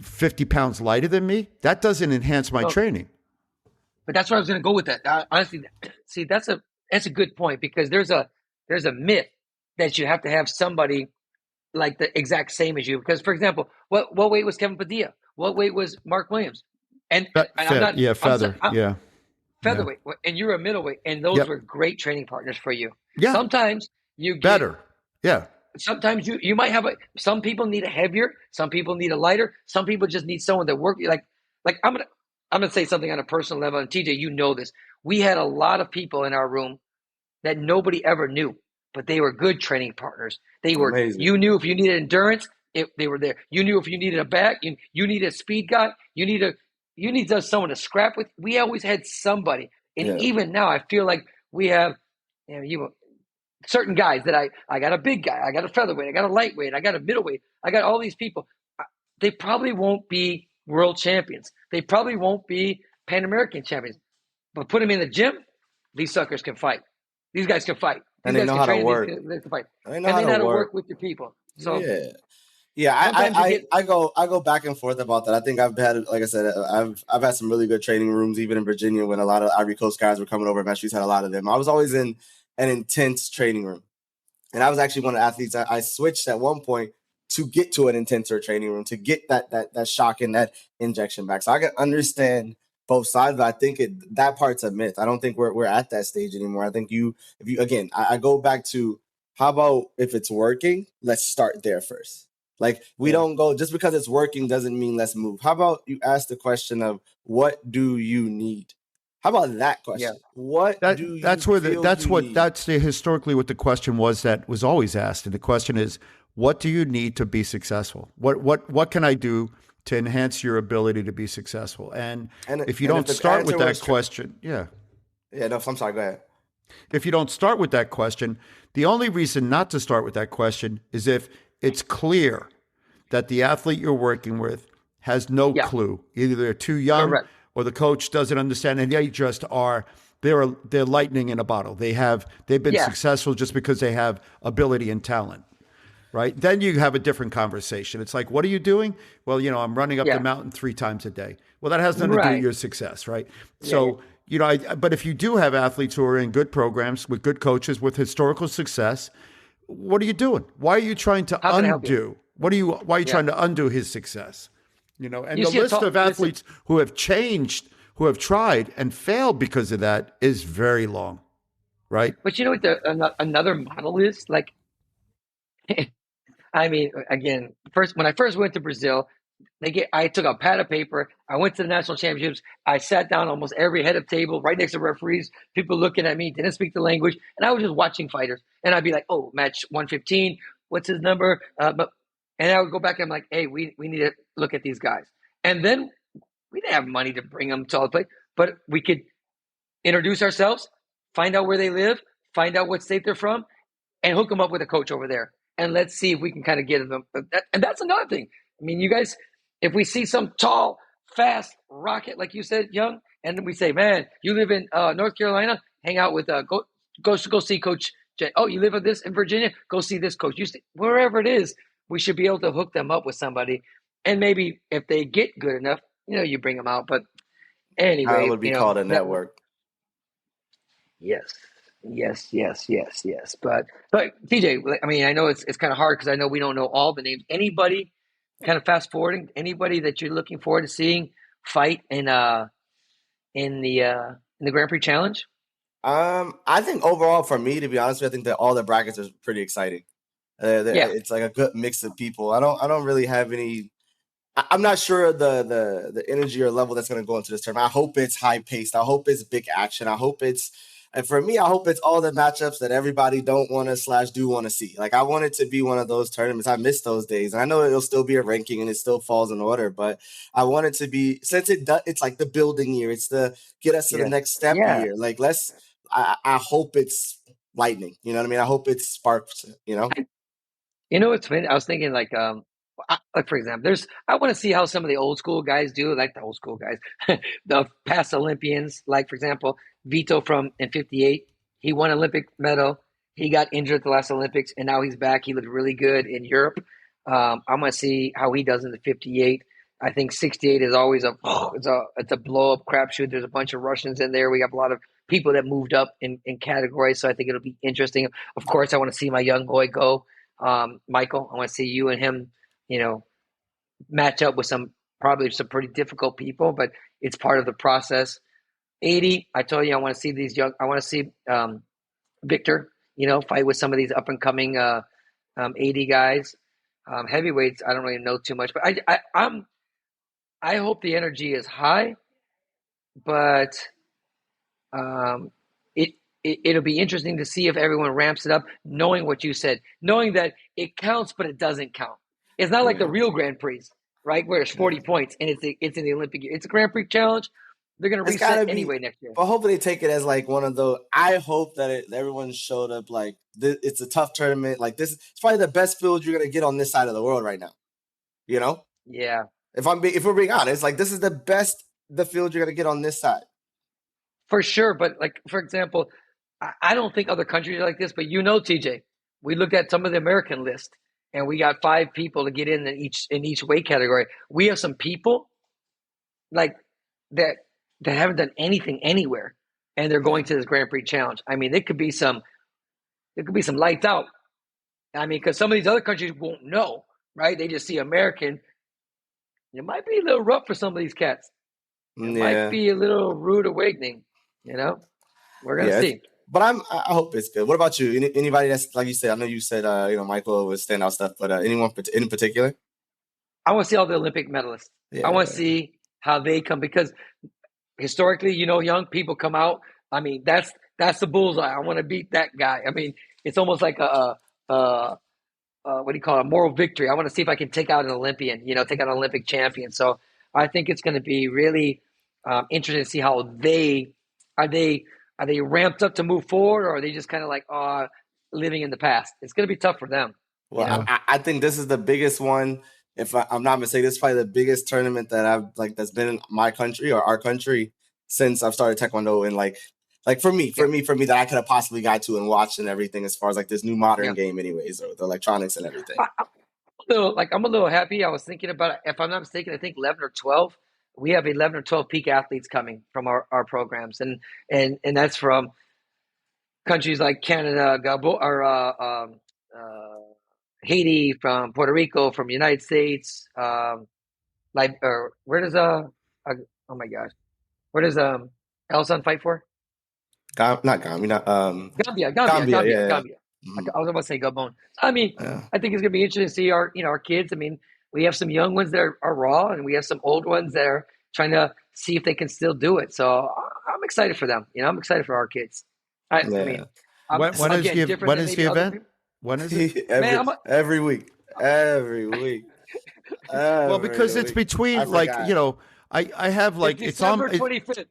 50 pounds lighter than me. That doesn't enhance my training. But that's where I was going to go with that. Honestly, see, that's a good point, because there's a myth that you have to have somebody like the exact same as you. Because, for example, what weight was Kevin Padilla? What weight was Mark Williams? And I'm not featherweight, and you're a middleweight, and those were great training partners for you. Yeah. Sometimes you get better. Yeah. Sometimes you might have some people need a heavier, some people need a lighter, some people just need someone that work like I'm gonna say something on a personal level, and TJ, you know this. We had a lot of people in our room that nobody ever knew, but they were good training partners. They were amazing. You knew if you needed endurance, they were there. You knew if you needed a back, you needed a speed guy, you need someone to scrap with. We always had somebody, and even now I feel like we have certain guys that I got a big guy, I got a featherweight, I got a lightweight, I got a middleweight, I got all these people. They probably won't be world champions. They probably won't be Pan American champions. But put them in the gym, these suckers can fight. These guys can fight. And they know how to work. They can fight. And they know how to work with your people. So I go back and forth about that. I think I've had, like I said, I've had some really good training rooms, even in Virginia, when a lot of Ivory Coast guys were coming over. Matthews had a lot of them. I was always in an intense training room, and I was actually one of the athletes. I switched at one point to get to an intenser training room, to get that shock and that injection back. So I can understand both sides, but I think that part's a myth. I don't think we're at that stage anymore. I think I go back to, how about if it's working, let's start there first. Like, we don't go, just because it's working doesn't mean let's move. How about you ask the question of, what do you need? How about that question? Yeah. That's historically what the question was, that was always asked. And the question is, what do you need to be successful? What can I do to enhance your ability to be successful? And if you don't start with that question, Yeah, no, I'm sorry, go ahead. If you don't start with that question, the only reason not to start with that question is if it's clear that the athlete you're working with has no clue. Either they're too young, or the coach doesn't understand, and they just they're lightning in a bottle. They've been successful just because they have ability and talent. Right? Then you have a different conversation. It's like, what are you doing? Well, I'm running up the mountain 3 times a day. Well, that has nothing to do with your success, right? So, but if you do have athletes who are in good programs with good coaches with historical success, what are you doing? Why are you trying to undo? Why are you trying to undo his success? And the list of athletes who have changed, who have tried and failed because of that is very long, right? But you know what another model is? Like, I mean, again, when I first went to Brazil, I took a pad of paper. I went to the national championships. I sat down almost every head of table right next to referees, people looking at me, didn't speak the language. And I was just watching fighters. And I'd be like, oh, match 115. What's his number? And I would go back and I'm like, hey, we need to look at these guys. And then we didn't have money to bring them to all the place, but we could introduce ourselves, find out where they live, find out what state they're from, and hook them up with a coach over there. And let's see if we can kind of get them. And that's another thing. I mean, you guys, if we see some tall, fast rocket, like you said, Young, and then we say, man, you live in North Carolina, hang out with, go see Coach Jen. Oh, you live in Virginia, go see this coach. Wherever it is, we should be able to hook them up with somebody. And maybe if they get good enough, you bring them out. But anyway, it would be called a network. Yes. But TJ, I mean, I know it's kind of hard because I know we don't know all the names. Anybody kind of fast forwarding? Anybody that you're looking forward to seeing fight in the Grand Prix Challenge? I think overall, for me, to be honest with you, I think that all the brackets are pretty exciting. It's like a good mix of people. I don't really have any. I'm not sure the energy or level that's going to go into this tournament. I hope it's high paced. I hope it's big action. And for me, I hope it's all the matchups that everybody don't want to / do want to see. Like, I want it to be one of those tournaments. I miss those days. And I know it'll still be a ranking and it still falls in order, but I want it to be, since it's like the building year, it's the get us to the next step year. Like, I hope it's lightning. You know what I mean? I hope it's sparks, It's funny. I was thinking like for example, I want to see how some of the old school guys do, like the old school guys, the past Olympians, like for example, Vito in 58, he won an Olympic medal. He got injured at the last Olympics and now he's back. He looked really good in Europe. I'm going to see how he does in the 58. I think 68 is always it's a blow up crapshoot. There's a bunch of Russians in there. We have a lot of people that moved up in categories. So I think it'll be interesting. Of course, I want to see my young boy go. Michael, I want to see you and him, match up with probably some pretty difficult people, but it's part of the process. 80, I told you, I want to see I want to see Victor, fight with some of these up and coming 80 guys. Heavyweights, I don't really know too much, but I hope the energy is high, but it'll be interesting to see if everyone ramps it up, knowing what you said, knowing that it counts, but it doesn't count. It's not like the real Grand Prix, right, where it's 40 points and it's in the Olympic year. It's a Grand Prix challenge. They're going to reset anyway next year. But hopefully they take it as like one of those. I hope that everyone showed up like it's a tough tournament. Like this, it's probably the best field you're going to get on this side of the world right now. Yeah. If we're being honest, like this is the field you're going to get on this side. For sure, but like for example, I don't think other countries are like this. But TJ, we looked at some of the American list, and we got 5 people to get in each weight category. We have some people like that haven't done anything anywhere, and they're going to this Grand Prix challenge. I mean, it could be some lights out. I mean, because some of these other countries won't know, right? They just see American. It might be a little rough for some of these cats. It might be a little rude awakening. We're gonna see. But I hope it's good. What about you? Anybody that's like you said? I know you said Michael was standout stuff, but anyone in particular? I want to see all the Olympic medalists. I want to see how they come, because historically, young people come out. I mean, that's the bullseye. I want to beat that guy. I mean, it's almost like a what do you call it? A moral victory. I want to see if I can take out an Olympian. Take out an Olympic champion. So I think it's going to be really interesting to see how are they ramped up to move forward, or are they just kind of like living in the past? It's going to be tough for them. Well, I think this is the biggest one. If I'm not mistaken, this is probably the biggest tournament that that's been in my country or our country since I've started Taekwondo. And like for me, that I could have possibly got to and watched and everything, as far as like this new modern game, anyways, or the electronics and everything. I'm a little happy. I was thinking about it. If I'm not mistaken, I think 11 or 12. We have 11 or 12 peak athletes coming from our programs, and that's from countries like Canada, Gabon, or Haiti, from Puerto Rico, from the United States. Where does oh my gosh, where does Elson fight for? Not Gambia, Gambia. Mm-hmm. I was about to say Gabon. I mean, I think it's gonna be interesting to see our kids. I mean, we have some young ones that are raw, and we have some old ones that are trying to see if they can still do it. So I'm excited for them. I'm excited for our kids. I mean, when is the event? When is it? Every week. Well, because it's between I have like it's December 25th.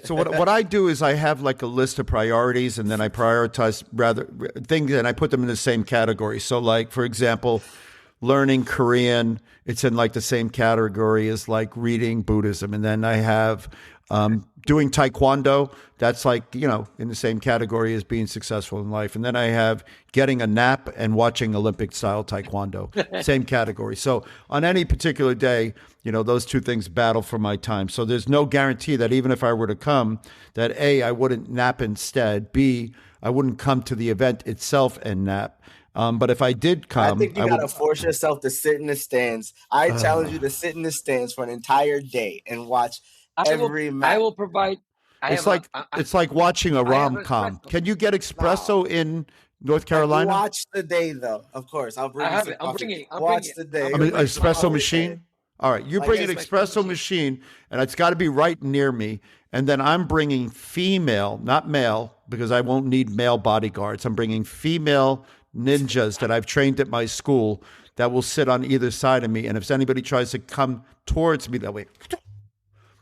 So what I do is I have like a list of priorities, and then I prioritize rather things, and I put them in the same category. So like, for example, learning Korean, it's in like the same category as like reading Buddhism. And then I have doing Taekwondo, that's like, in the same category as being successful in life. And then I have getting a nap and watching Olympic style Taekwondo, same category. So on any particular day, those two things battle for my time. So there's no guarantee that even if I were to come, that A, I wouldn't nap instead, B, I wouldn't come to the event itself and nap. But if I did come, I think you gotta force yourself to sit in the stands. I challenge you to sit in the stands for an entire day and watch every match. I will provide. It's like watching a rom-com. Can you get espresso in North Carolina? Watch the day, though. Of course, I'll bring you some coffee. Watch the day. I mean, espresso machine. All right, you bring an espresso machine, and it's got to be right near me. And then I'm bringing female, not male, because I won't need male bodyguards. I'm bringing female ninjas that I've trained at my school that will sit on either side of me. And if anybody tries to come towards me that way,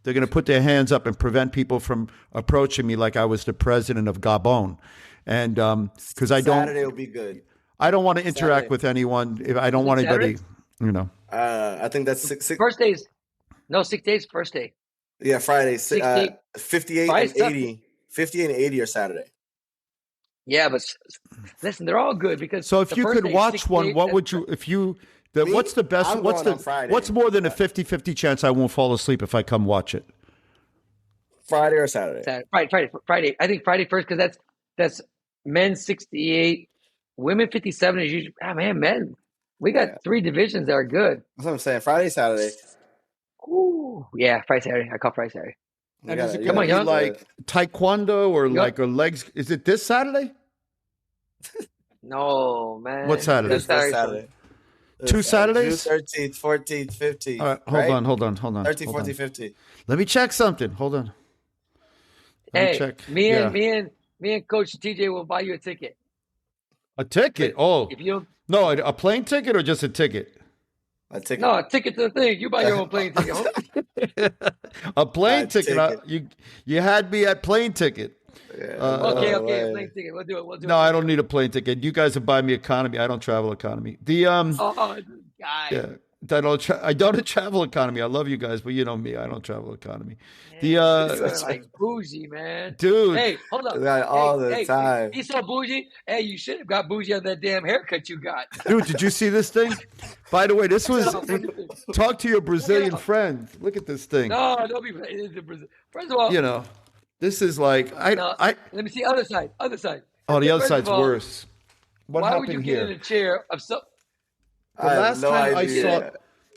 they're going to put their hands up and prevent people from approaching me like I was the president of Gabon. And because Saturday will be good. I don't want to interact with anyone. If I don't want anybody, I think that's six first days. No, 6 days. First day. Yeah, Friday. 58 and 80. 50 and 80 are Saturday. Yeah, but listen, they're all good because. So if you could watch one, what would you? If you, what's the best? What's more than a 50-50 chance I won't fall asleep if I come watch it? Friday or Saturday? Friday. I think Friday first because that's men 68, women 57 is usually. Men. We got 3 divisions that are good. That's what I'm saying. Friday, Saturday. Ooh, yeah, Friday, Saturday. I call Friday, Saturday. And is it going to be like Taekwondo or like a legs? Is it this Saturday? No, man. What Saturday? This Saturday. 2 Saturdays? June 13th, 14th, 15th. All right, hold on. 13th, 14th, 15th. Let me check something. Hold on. Me and Coach TJ will buy you a ticket. A ticket? If you no, a plane ticket or just a ticket? A ticket. No, a ticket to the thing. You buy your own plane ticket. A plane ticket. You had me at plane ticket. Yeah. Okay, plane ticket. We'll do it. No, I don't need a plane ticket. You guys will buy me economy. I don't travel economy. Guy. Yeah, I don't travel economy. I love you guys, but you know me. I don't travel economy. You're like bougie, man. Dude. Hey, hold on. All the time. He's so bougie. Hey, you should have got bougie on that damn haircut you got. Dude, did you see this thing? By the way, this was talk to your Brazilian friend. Look at this thing. No, don't be. First of all, this is like let me see other side. Oh, the other side's worse. Why would you get in a chair of so? The last time I saw,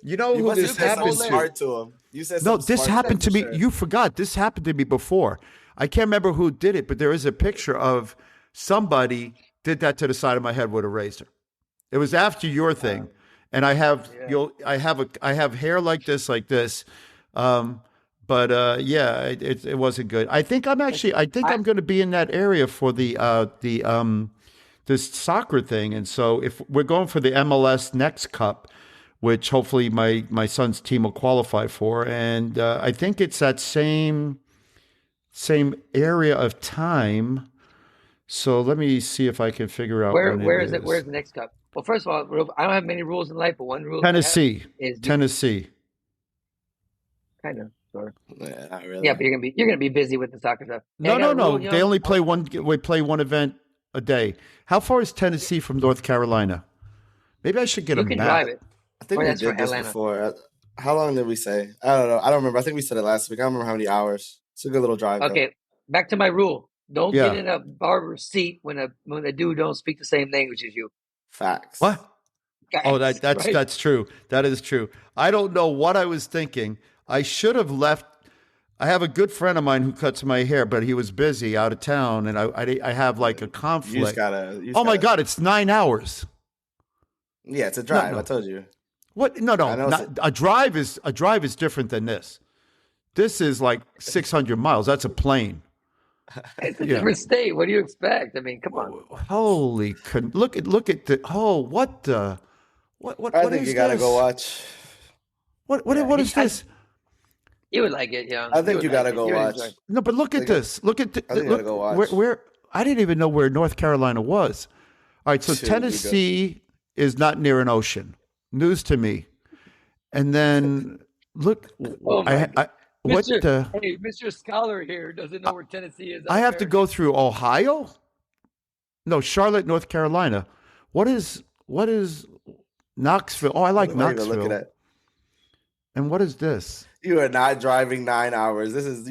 who this happened to? You said no. This happened to me. Sure. You forgot. This happened to me before. I can't remember who did it, but there is a picture of somebody did that to the side of my head with a razor. It was after your thing, and I have I have hair like this. But it wasn't good. I think I'm going to be in that area for this soccer thing. And so if we're going for the MLS Next Cup, which hopefully my son's team will qualify for, and I think it's that same area of time. So let me see if I can figure out where is it. Where's the Next Cup? Well, first of all, I don't have many rules in life, but one rule Tennessee is Tennessee. Kind of. Sure. Yeah, not really. Yeah, but you're gonna be busy with the soccer stuff. No. They only play one. We play one event a day. How far is Tennessee from North Carolina? Maybe I should get a map. You can drive it. I think we did this before. How long did we say? I don't know. I don't remember. I think we said it last week. I don't remember how many hours. It's a good little drive. Okay, back to my rule. Don't get in a barber's seat when a dude don't speak the same language as you. Facts. What? Guys, oh, that's true. That is true. I don't know what I was thinking. I should have left. I have a good friend of mine who cuts my hair, but he was busy out of town, and I have like a conflict. My God, it's 9 hours. Yeah, it's a drive. No. I told you. What? No. A drive is different than this. This is like 600 miles. That's a plane. It's a different state. What do you expect? I mean, come on. Holy! Look at the. Oh, what the? What? I think you gotta go watch. What is this? You would like it, yeah. I think you gotta go watch. No, but look at this. Look at I think you gotta go watch. Where I didn't even know where North Carolina was. All right, so Tennessee is not near an ocean. News to me. And then look, Oh my what the? Hey, Mr. Scholar here doesn't know where Tennessee is. I have to go through Ohio? No, Charlotte, North Carolina. What is Knoxville? Oh, I like Knoxville. Look at that. And what is this? You are not driving 9 hours. This is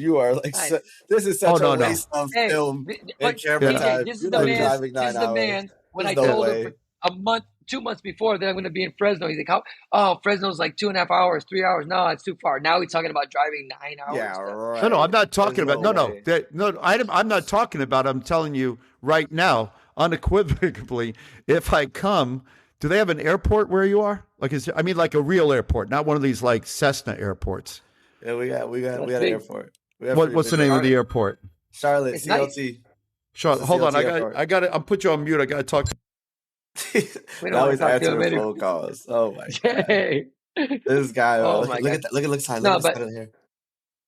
such a waste of film and camera time. This is the man. When I told him a month, 2 months before that I'm going to be in Fresno, he's like, "Oh, Fresno's like 2.5 hours, 3 hours. No, it's too far." Now he's talking about driving 9 hours. Yeah, right. No, I'm not talking about. I'm not talking about. I'm telling you right now, unequivocally, if I come. Do they have an airport where you are? Like, like a real airport, not one of these like Cessna airports. Yeah, we got an airport. What's the name of the airport? Charlotte, CLT. Charlotte, hold on. I got it. I'll put you on mute. I got to talk to now he's answering phone calls. Oh my god. This guy. Look at that. Look at side. Look at the hair.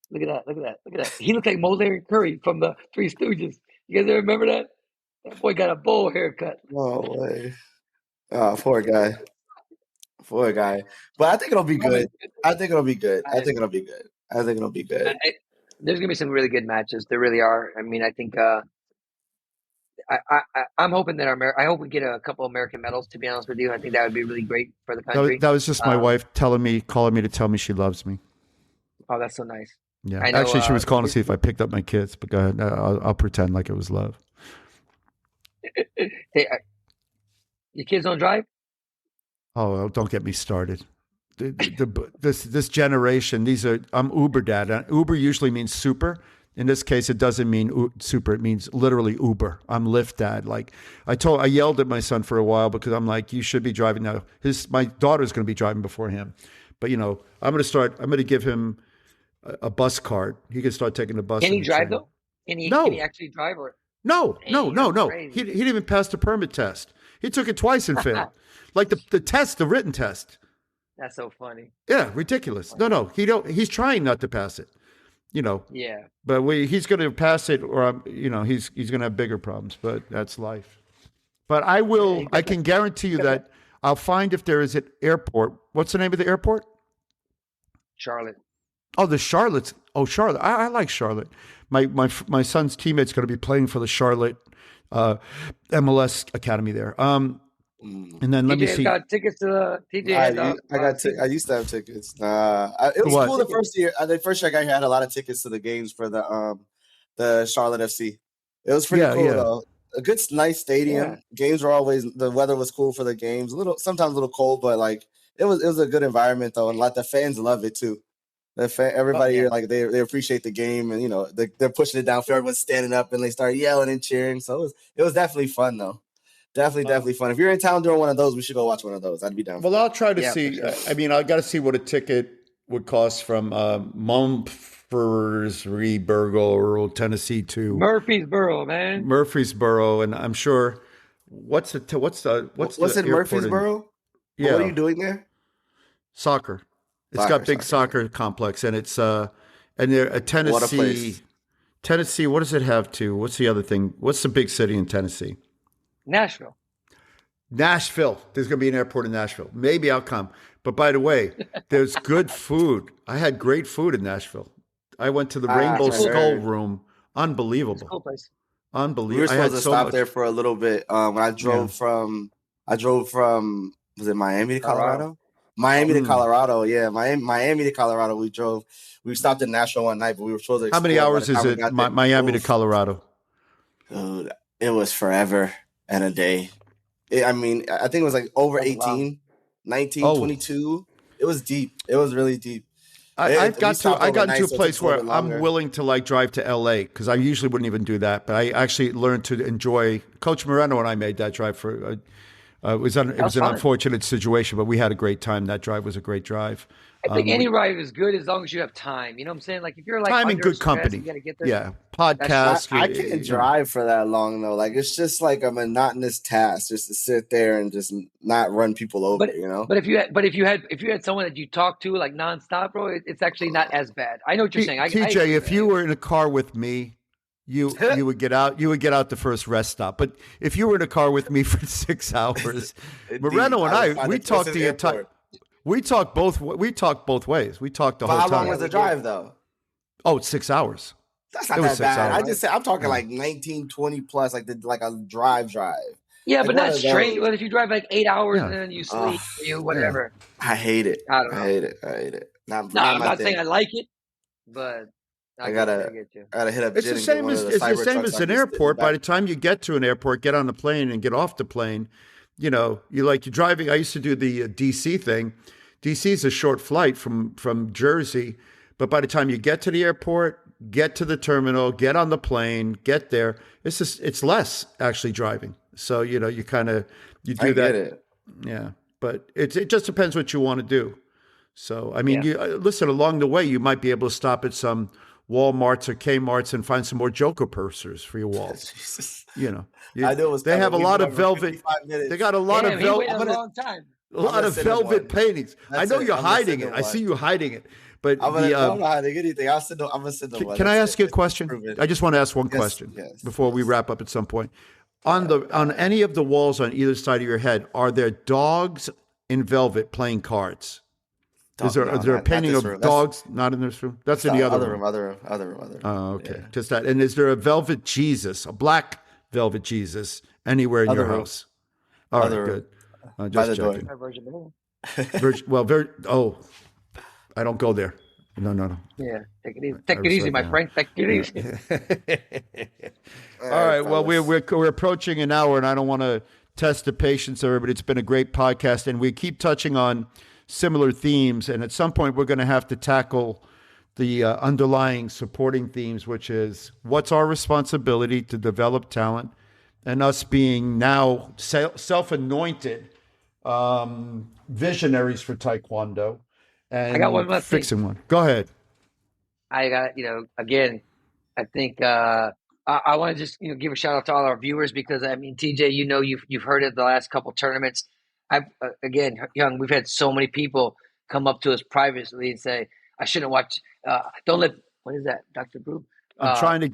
Look at that. He looked like Larry Curry from the Three Stooges. You guys ever remember that? That boy got a bowl haircut. No way. Oh, poor guy. But I think it'll be good. I think it'll be good. There's gonna be some really good matches. There really are. I mean, I think I'm hoping that I hope we get a couple American medals. To be honest with you, I think that would be really great for the country. That was just my wife calling me to tell me she loves me. Oh, that's so nice. Yeah, I know, actually, she was calling to see if I picked up my kids. But go ahead, I'll pretend like it was love. Hey, your kids don't drive? Oh, well, don't get me started. This generation, I'm Uber dad. Uber usually means super. In this case, it doesn't mean super. It means literally Uber. I'm Lyft dad. Like I yelled at my son for a while because I'm like, you should be driving now. My daughter's going to be driving before him. But I'm going to give him a bus card. He can start taking the bus. Can he drive though? Can he actually drive or? No. He didn't even pass the permit test. He took it twice and failed. Like the written test. That's so funny. Yeah, ridiculous. No, he's trying not to pass it. Yeah. But he's going to pass it, or he's going to have bigger problems. But that's life. But I will. I can guarantee you that I'll find if there is an airport. What's the name of the airport? Charlotte. Oh, the Charlotte's. Oh, Charlotte. I like Charlotte. My son's teammate's going to be playing for the Charlotte MLS Academy there. And then let me see. Got tickets to the TJ. I used to have tickets. It was cool the first year. The first year I got here, I had a lot of tickets to the games for the Charlotte FC. It was pretty cool though. A good, nice stadium. Yeah. Games were always, the weather was cool for the games. Sometimes a little cold, but like it was a good environment though, and like the fans love it too. Everybody here, like they appreciate the game, and they're pushing it downfield. Everyone's standing up and they start yelling and cheering. So it was definitely fun though. Definitely fun. If you're in town during one of those, we should go watch one of those. I'd be down. Well, I'll try to see. Sure. I mean, I got to see what a ticket would cost from Murfreesboro, Tennessee to Murfreesboro, man. Murfreesboro, and I'm sure. What's in Murfreesboro? Yeah. What are you doing there? Soccer. It's got big soccer complex, and it's and they're Tennessee. What a place. Tennessee. What does it have to? What's the other thing? What's the big city in Tennessee? Nashville. There's going to be an airport in Nashville. Maybe I'll come. But by the way, there's good food. I had great food in Nashville. I went to the Rainbow Skull Room. Unbelievable. Cool place. Unbelievable. We were supposed to stop there for a little bit. When I drove from, was it Miami to Colorado? Miami to Colorado. Yeah, Miami to Colorado. We stopped in Nashville one night, but we were supposed to. How many hours is it, Miami to Colorado? Dude, it was forever and a day. I think it was like over 18, 19, 22. It was deep. It was really deep. I got into a place where I'm willing to like drive to LA because I usually wouldn't even do that. But I actually learned to enjoy. Coach Moreno and I made that drive for It was an unfortunate situation, but we had a great time. That drive was a great drive. I think any ride is good as long as you have time. You know what I'm saying? Like if you're like time and under good stress, company. you got to get there. Yeah, podcast. I can't drive for that long though. Like it's just like a monotonous task just to sit there and just not run people over. But, But if you had someone that you talk to like nonstop, bro, it's actually not as bad. I know what you're saying. TJ, if you were in a car with me, you would get out. You would get out the first rest stop. But if you were in a car with me for 6 hours, Moreno and I, we talked the entire. We talked both ways. We talked the whole time. How long was the drive though? Oh, 6 hours. That's not that bad. I just said I'm talking like 19, 20 plus, like a drive. Yeah, like but not straight. But if you drive like 8 hours and then you sleep, whatever. I hate it. I don't know. I hate it. I'm not saying I like it, but I gotta hit up. It's the same as an airport. By the time you get to an airport, get on the plane and get off the plane, you're driving. I used to do the DC thing. DC is a short flight from Jersey, but by the time you get to the airport, get to the terminal, get on the plane, get there, it's less actually driving. So you do that. Get it. Yeah, but it just depends what you want to do. So I mean, listen, along the way, you might be able to stop at some Walmarts or Kmarts and find some more Joker pursers for your walls. Jesus. I know they have a lot of velvet. They got a lot of velvet. A long time. A lot of velvet paintings. I know you're hiding it. I see you hiding it. But I'm not hiding anything. I'm gonna send them one. Can I ask you a question? I just want to ask one question before we wrap up at some point. On any of the walls on either side of your head, are there dogs in velvet playing cards? Is there a painting of dogs not in this room? That's in the other room. Other room. Oh, okay. Yeah. Just that. And is there a velvet Jesus, a black velvet Jesus, anywhere in your house? All right, good. Just checking. I don't go there. No. Yeah, take it easy, my friend. Take it easy. All right. Well, we're approaching an hour, and I don't want to test the patience of everybody. It's been a great podcast, and we keep touching on similar themes. And at some point, we're going to have to tackle the underlying supporting themes, which is what's our responsibility to develop talent, and us being now self-anointed visionaries for Taekwondo. And I got one last fixing thing. one. Go ahead. I got, again, I think I want to just, give a shout out to all our viewers because I mean, TJ, you've heard it the last couple tournaments. Again, Young, we've had so many people come up to us privately and say, I shouldn't watch. Don't let. What is that, Dr. Brew? I'm trying to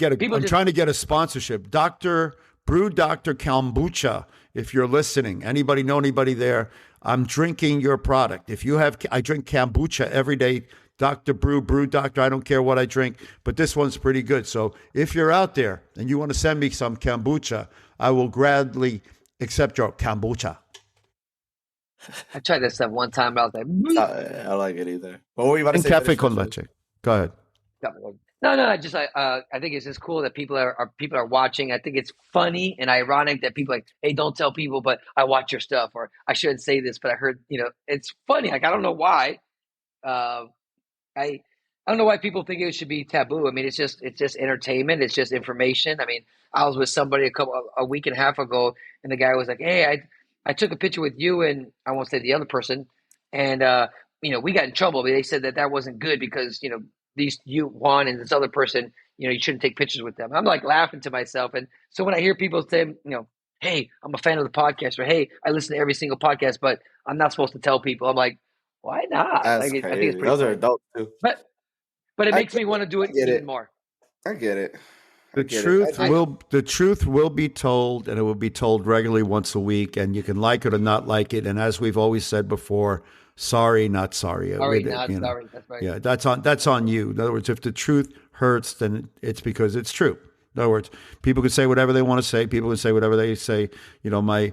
get a sponsorship, Dr. Brew, Dr. Kombucha. If you're listening, anybody know anybody there? I'm drinking your product. I drink kombucha every day. Dr. Brew, Doctor, I don't care what I drink, but this one's pretty good. So if you're out there and you want to send me some kombucha, I will gladly accept your kombucha. I tried this stuff one time, but I was like, I don't like it either. What were you about to say? Cafe con leche. Go ahead. No. I think it's just cool that people are watching. I think it's funny and ironic that people are like, hey, don't tell people, but I watch your stuff, or I shouldn't say this, but I heard, it's funny. Like I don't know why. I don't know why people think it should be taboo. I mean, it's just entertainment. It's just information. I mean, I was with somebody a week and a half ago, and the guy was like, hey, I took a picture with you, and I won't say the other person, and we got in trouble. They said that wasn't good because you Juan and this other person, you shouldn't take pictures with them. I'm like laughing to myself. And so when I hear people say, hey, I'm a fan of the podcast, or hey, I listen to every single podcast, but I'm not supposed to tell people. I'm like, why not? That's I think crazy. it's pretty Those funny. are adults too. But it makes me want to do it even more. I get it. The truth will be told, and it will be told regularly once a week, and you can like it or not like it. And as we've always said before, sorry, not sorry. Sorry, not sorry. That's right. Yeah, that's on you. In other words, if the truth hurts, then it's because it's true. In other words, people can say whatever they want to say. People can say whatever they say. My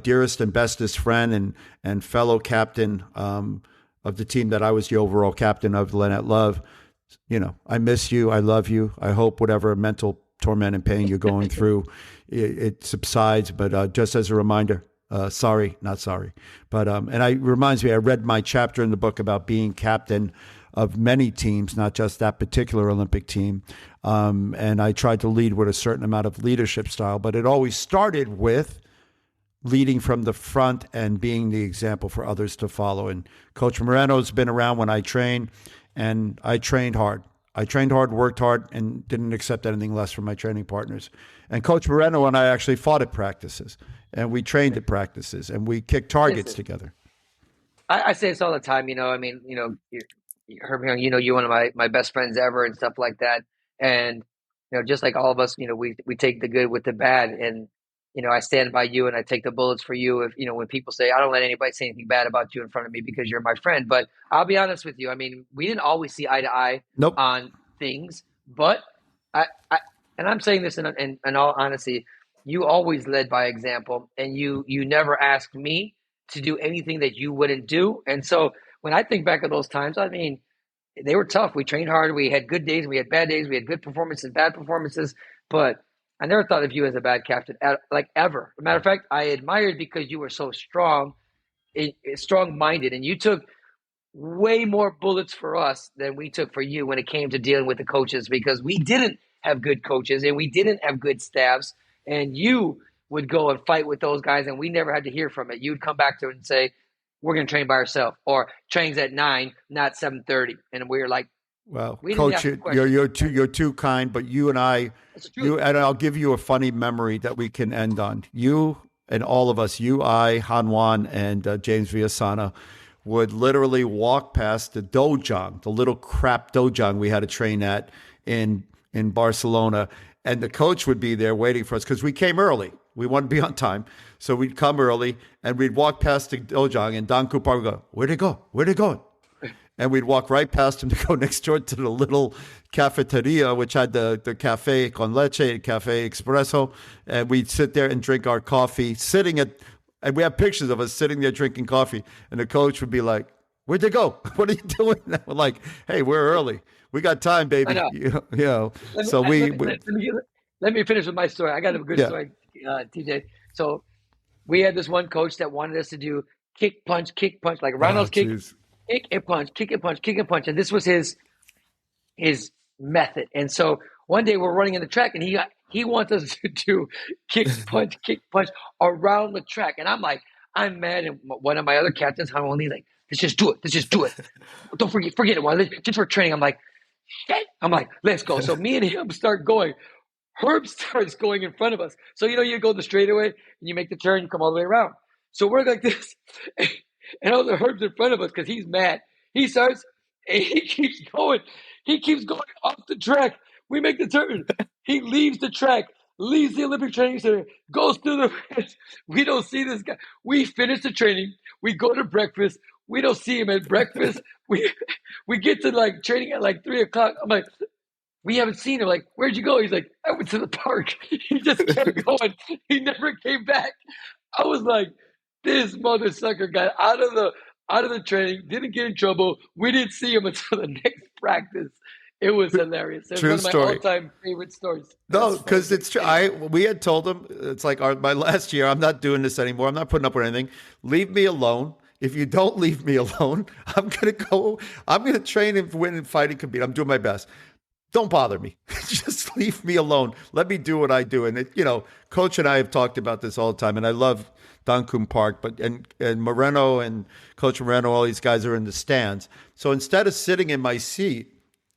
dearest and bestest friend and fellow captain of the team that I was the overall captain of, Lynette Love. I miss you. I love you. I hope whatever mental torment and pain you're going through, it subsides. But just as a reminder, sorry, not sorry. But and it reminds me, I read my chapter in the book about being captain of many teams, not just that particular Olympic team. And I tried to lead with a certain amount of leadership style, but it always started with leading from the front and being the example for others to follow. And Coach Moreno's been around when I trained, and I trained hard. I trained hard, worked hard, and didn't accept anything less from my training partners. And Coach Moreno and I actually fought at practices, and we trained at practices, and we kicked targets together. I say this all the time. I mean, you heard me on, you're one of my best friends ever and stuff like that. And, just like all of us, we take the good with the bad. And, I stand by you and I take the bullets for you. If, when people say, I don't let anybody say anything bad about you in front of me because you're my friend. But I'll be honest with you. I mean, we didn't always see eye to eye on things, but and I'm saying this in all honesty, you always led by example, and you never asked me to do anything that you wouldn't do. And so when I think back of those times, I mean, they were tough. We trained hard. We had good days. We had bad days. We had good performances, bad performances. But I never thought of you as a bad captain, like ever. As a matter of fact, I admired because you were so strong-minded, and you took way more bullets for us than we took for you when it came to dealing with the coaches, because we didn't have good coaches and we didn't have good staffs, and you would go and fight with those guys, and we never had to hear from it. You'd come back to it and say, we're going to train by ourselves, or trains at 9, not 7:30. And we were like, well, Coach, you're too kind, but you and I'll give you a funny memory that we can end on. You and all of us, I, Han Juan, and James Villasana, would literally walk past the dojang, the little crap dojang we had to train at in Barcelona, and the coach would be there waiting for us because we came early. We wanted to be on time. So we'd come early, and we'd walk past the dojang, and Don Cooper would go, where'd they go? Where'd they going? And we'd walk right past him to go next door to the little cafeteria, which had the cafe con leche, cafe espresso. And we'd sit there and drink our coffee, and we have pictures of us sitting there drinking coffee. And the coach would be like, where'd they go? What are you doing? And we're like, hey, we're early. We got time, baby. Let me finish with my story. I got a good story, TJ. So we had this one coach that wanted us to do kick, punch, like Ronald's kick. Geez. Kick and punch, kick and punch, kick and punch. And this was his method. And so one day we're running in the track, and he wants us to do kick, punch around the track. And I'm like, I'm mad. And one of my other captains, I'm only like, let's just do it. Don't forget it. Just for training. I'm like, shit. I'm like, let's go. So me and him start going. Herb starts going in front of us. So, you go the straightaway and you make the turn, you come all the way around. So we're like this. And all the Herb's in front of us because he's mad. He starts, and he keeps going. He keeps going off the track. We make the turn. He leaves the track, leaves the Olympic Training Center, goes through the fence. We don't see this guy. We finish the training. We go to breakfast. We don't see him at breakfast. We get to training at 3:00. I'm like, we haven't seen him. Like, where'd you go? He's like, I went to the park. He just kept going. He never came back. I was like, this mother sucker got out of the training, didn't get in trouble. We didn't see him until the next practice. It was hilarious. It's one of my all-time favorite stories. No, because it's true. We had told him, it's like my last year, I'm not doing this anymore. I'm not putting up with anything. Leave me alone. If you don't leave me alone, I'm going to train and win and fight and compete. I'm doing my best. Don't bother me. Just leave me alone. Let me do what I do. And Coach and I have talked about this all the time, and I love Duncombe Park, and Moreno and Coach Moreno, all these guys are in the stands. So instead of sitting in my seat,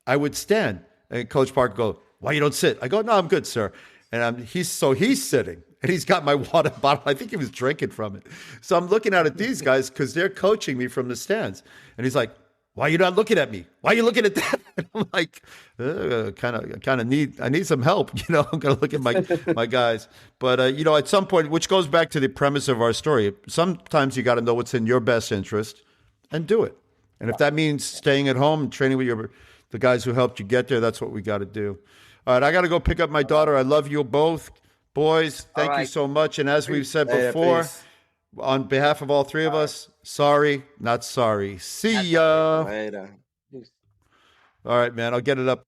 I would stand. And Coach Park would go, why you don't sit? I go, no, I'm good, sir. And he's sitting, and he's got my water bottle. I think he was drinking from it. So I'm looking out at these guys because they're coaching me from the stands. And he's like, why are you not looking at me? Why are you looking at that? And I'm like, I need some help. I'm going to look at my guys. But, at some point, which goes back to the premise of our story, sometimes you got to know what's in your best interest and do it. And if that means staying at home and training with the guys who helped you get there, that's what we got to do. All right, I got to go pick up my daughter. I love you both. Boys, thank you so much. And as we've said before, on behalf of all three of us, sorry, not sorry. See ya. Later. All right, man. I'll get it up.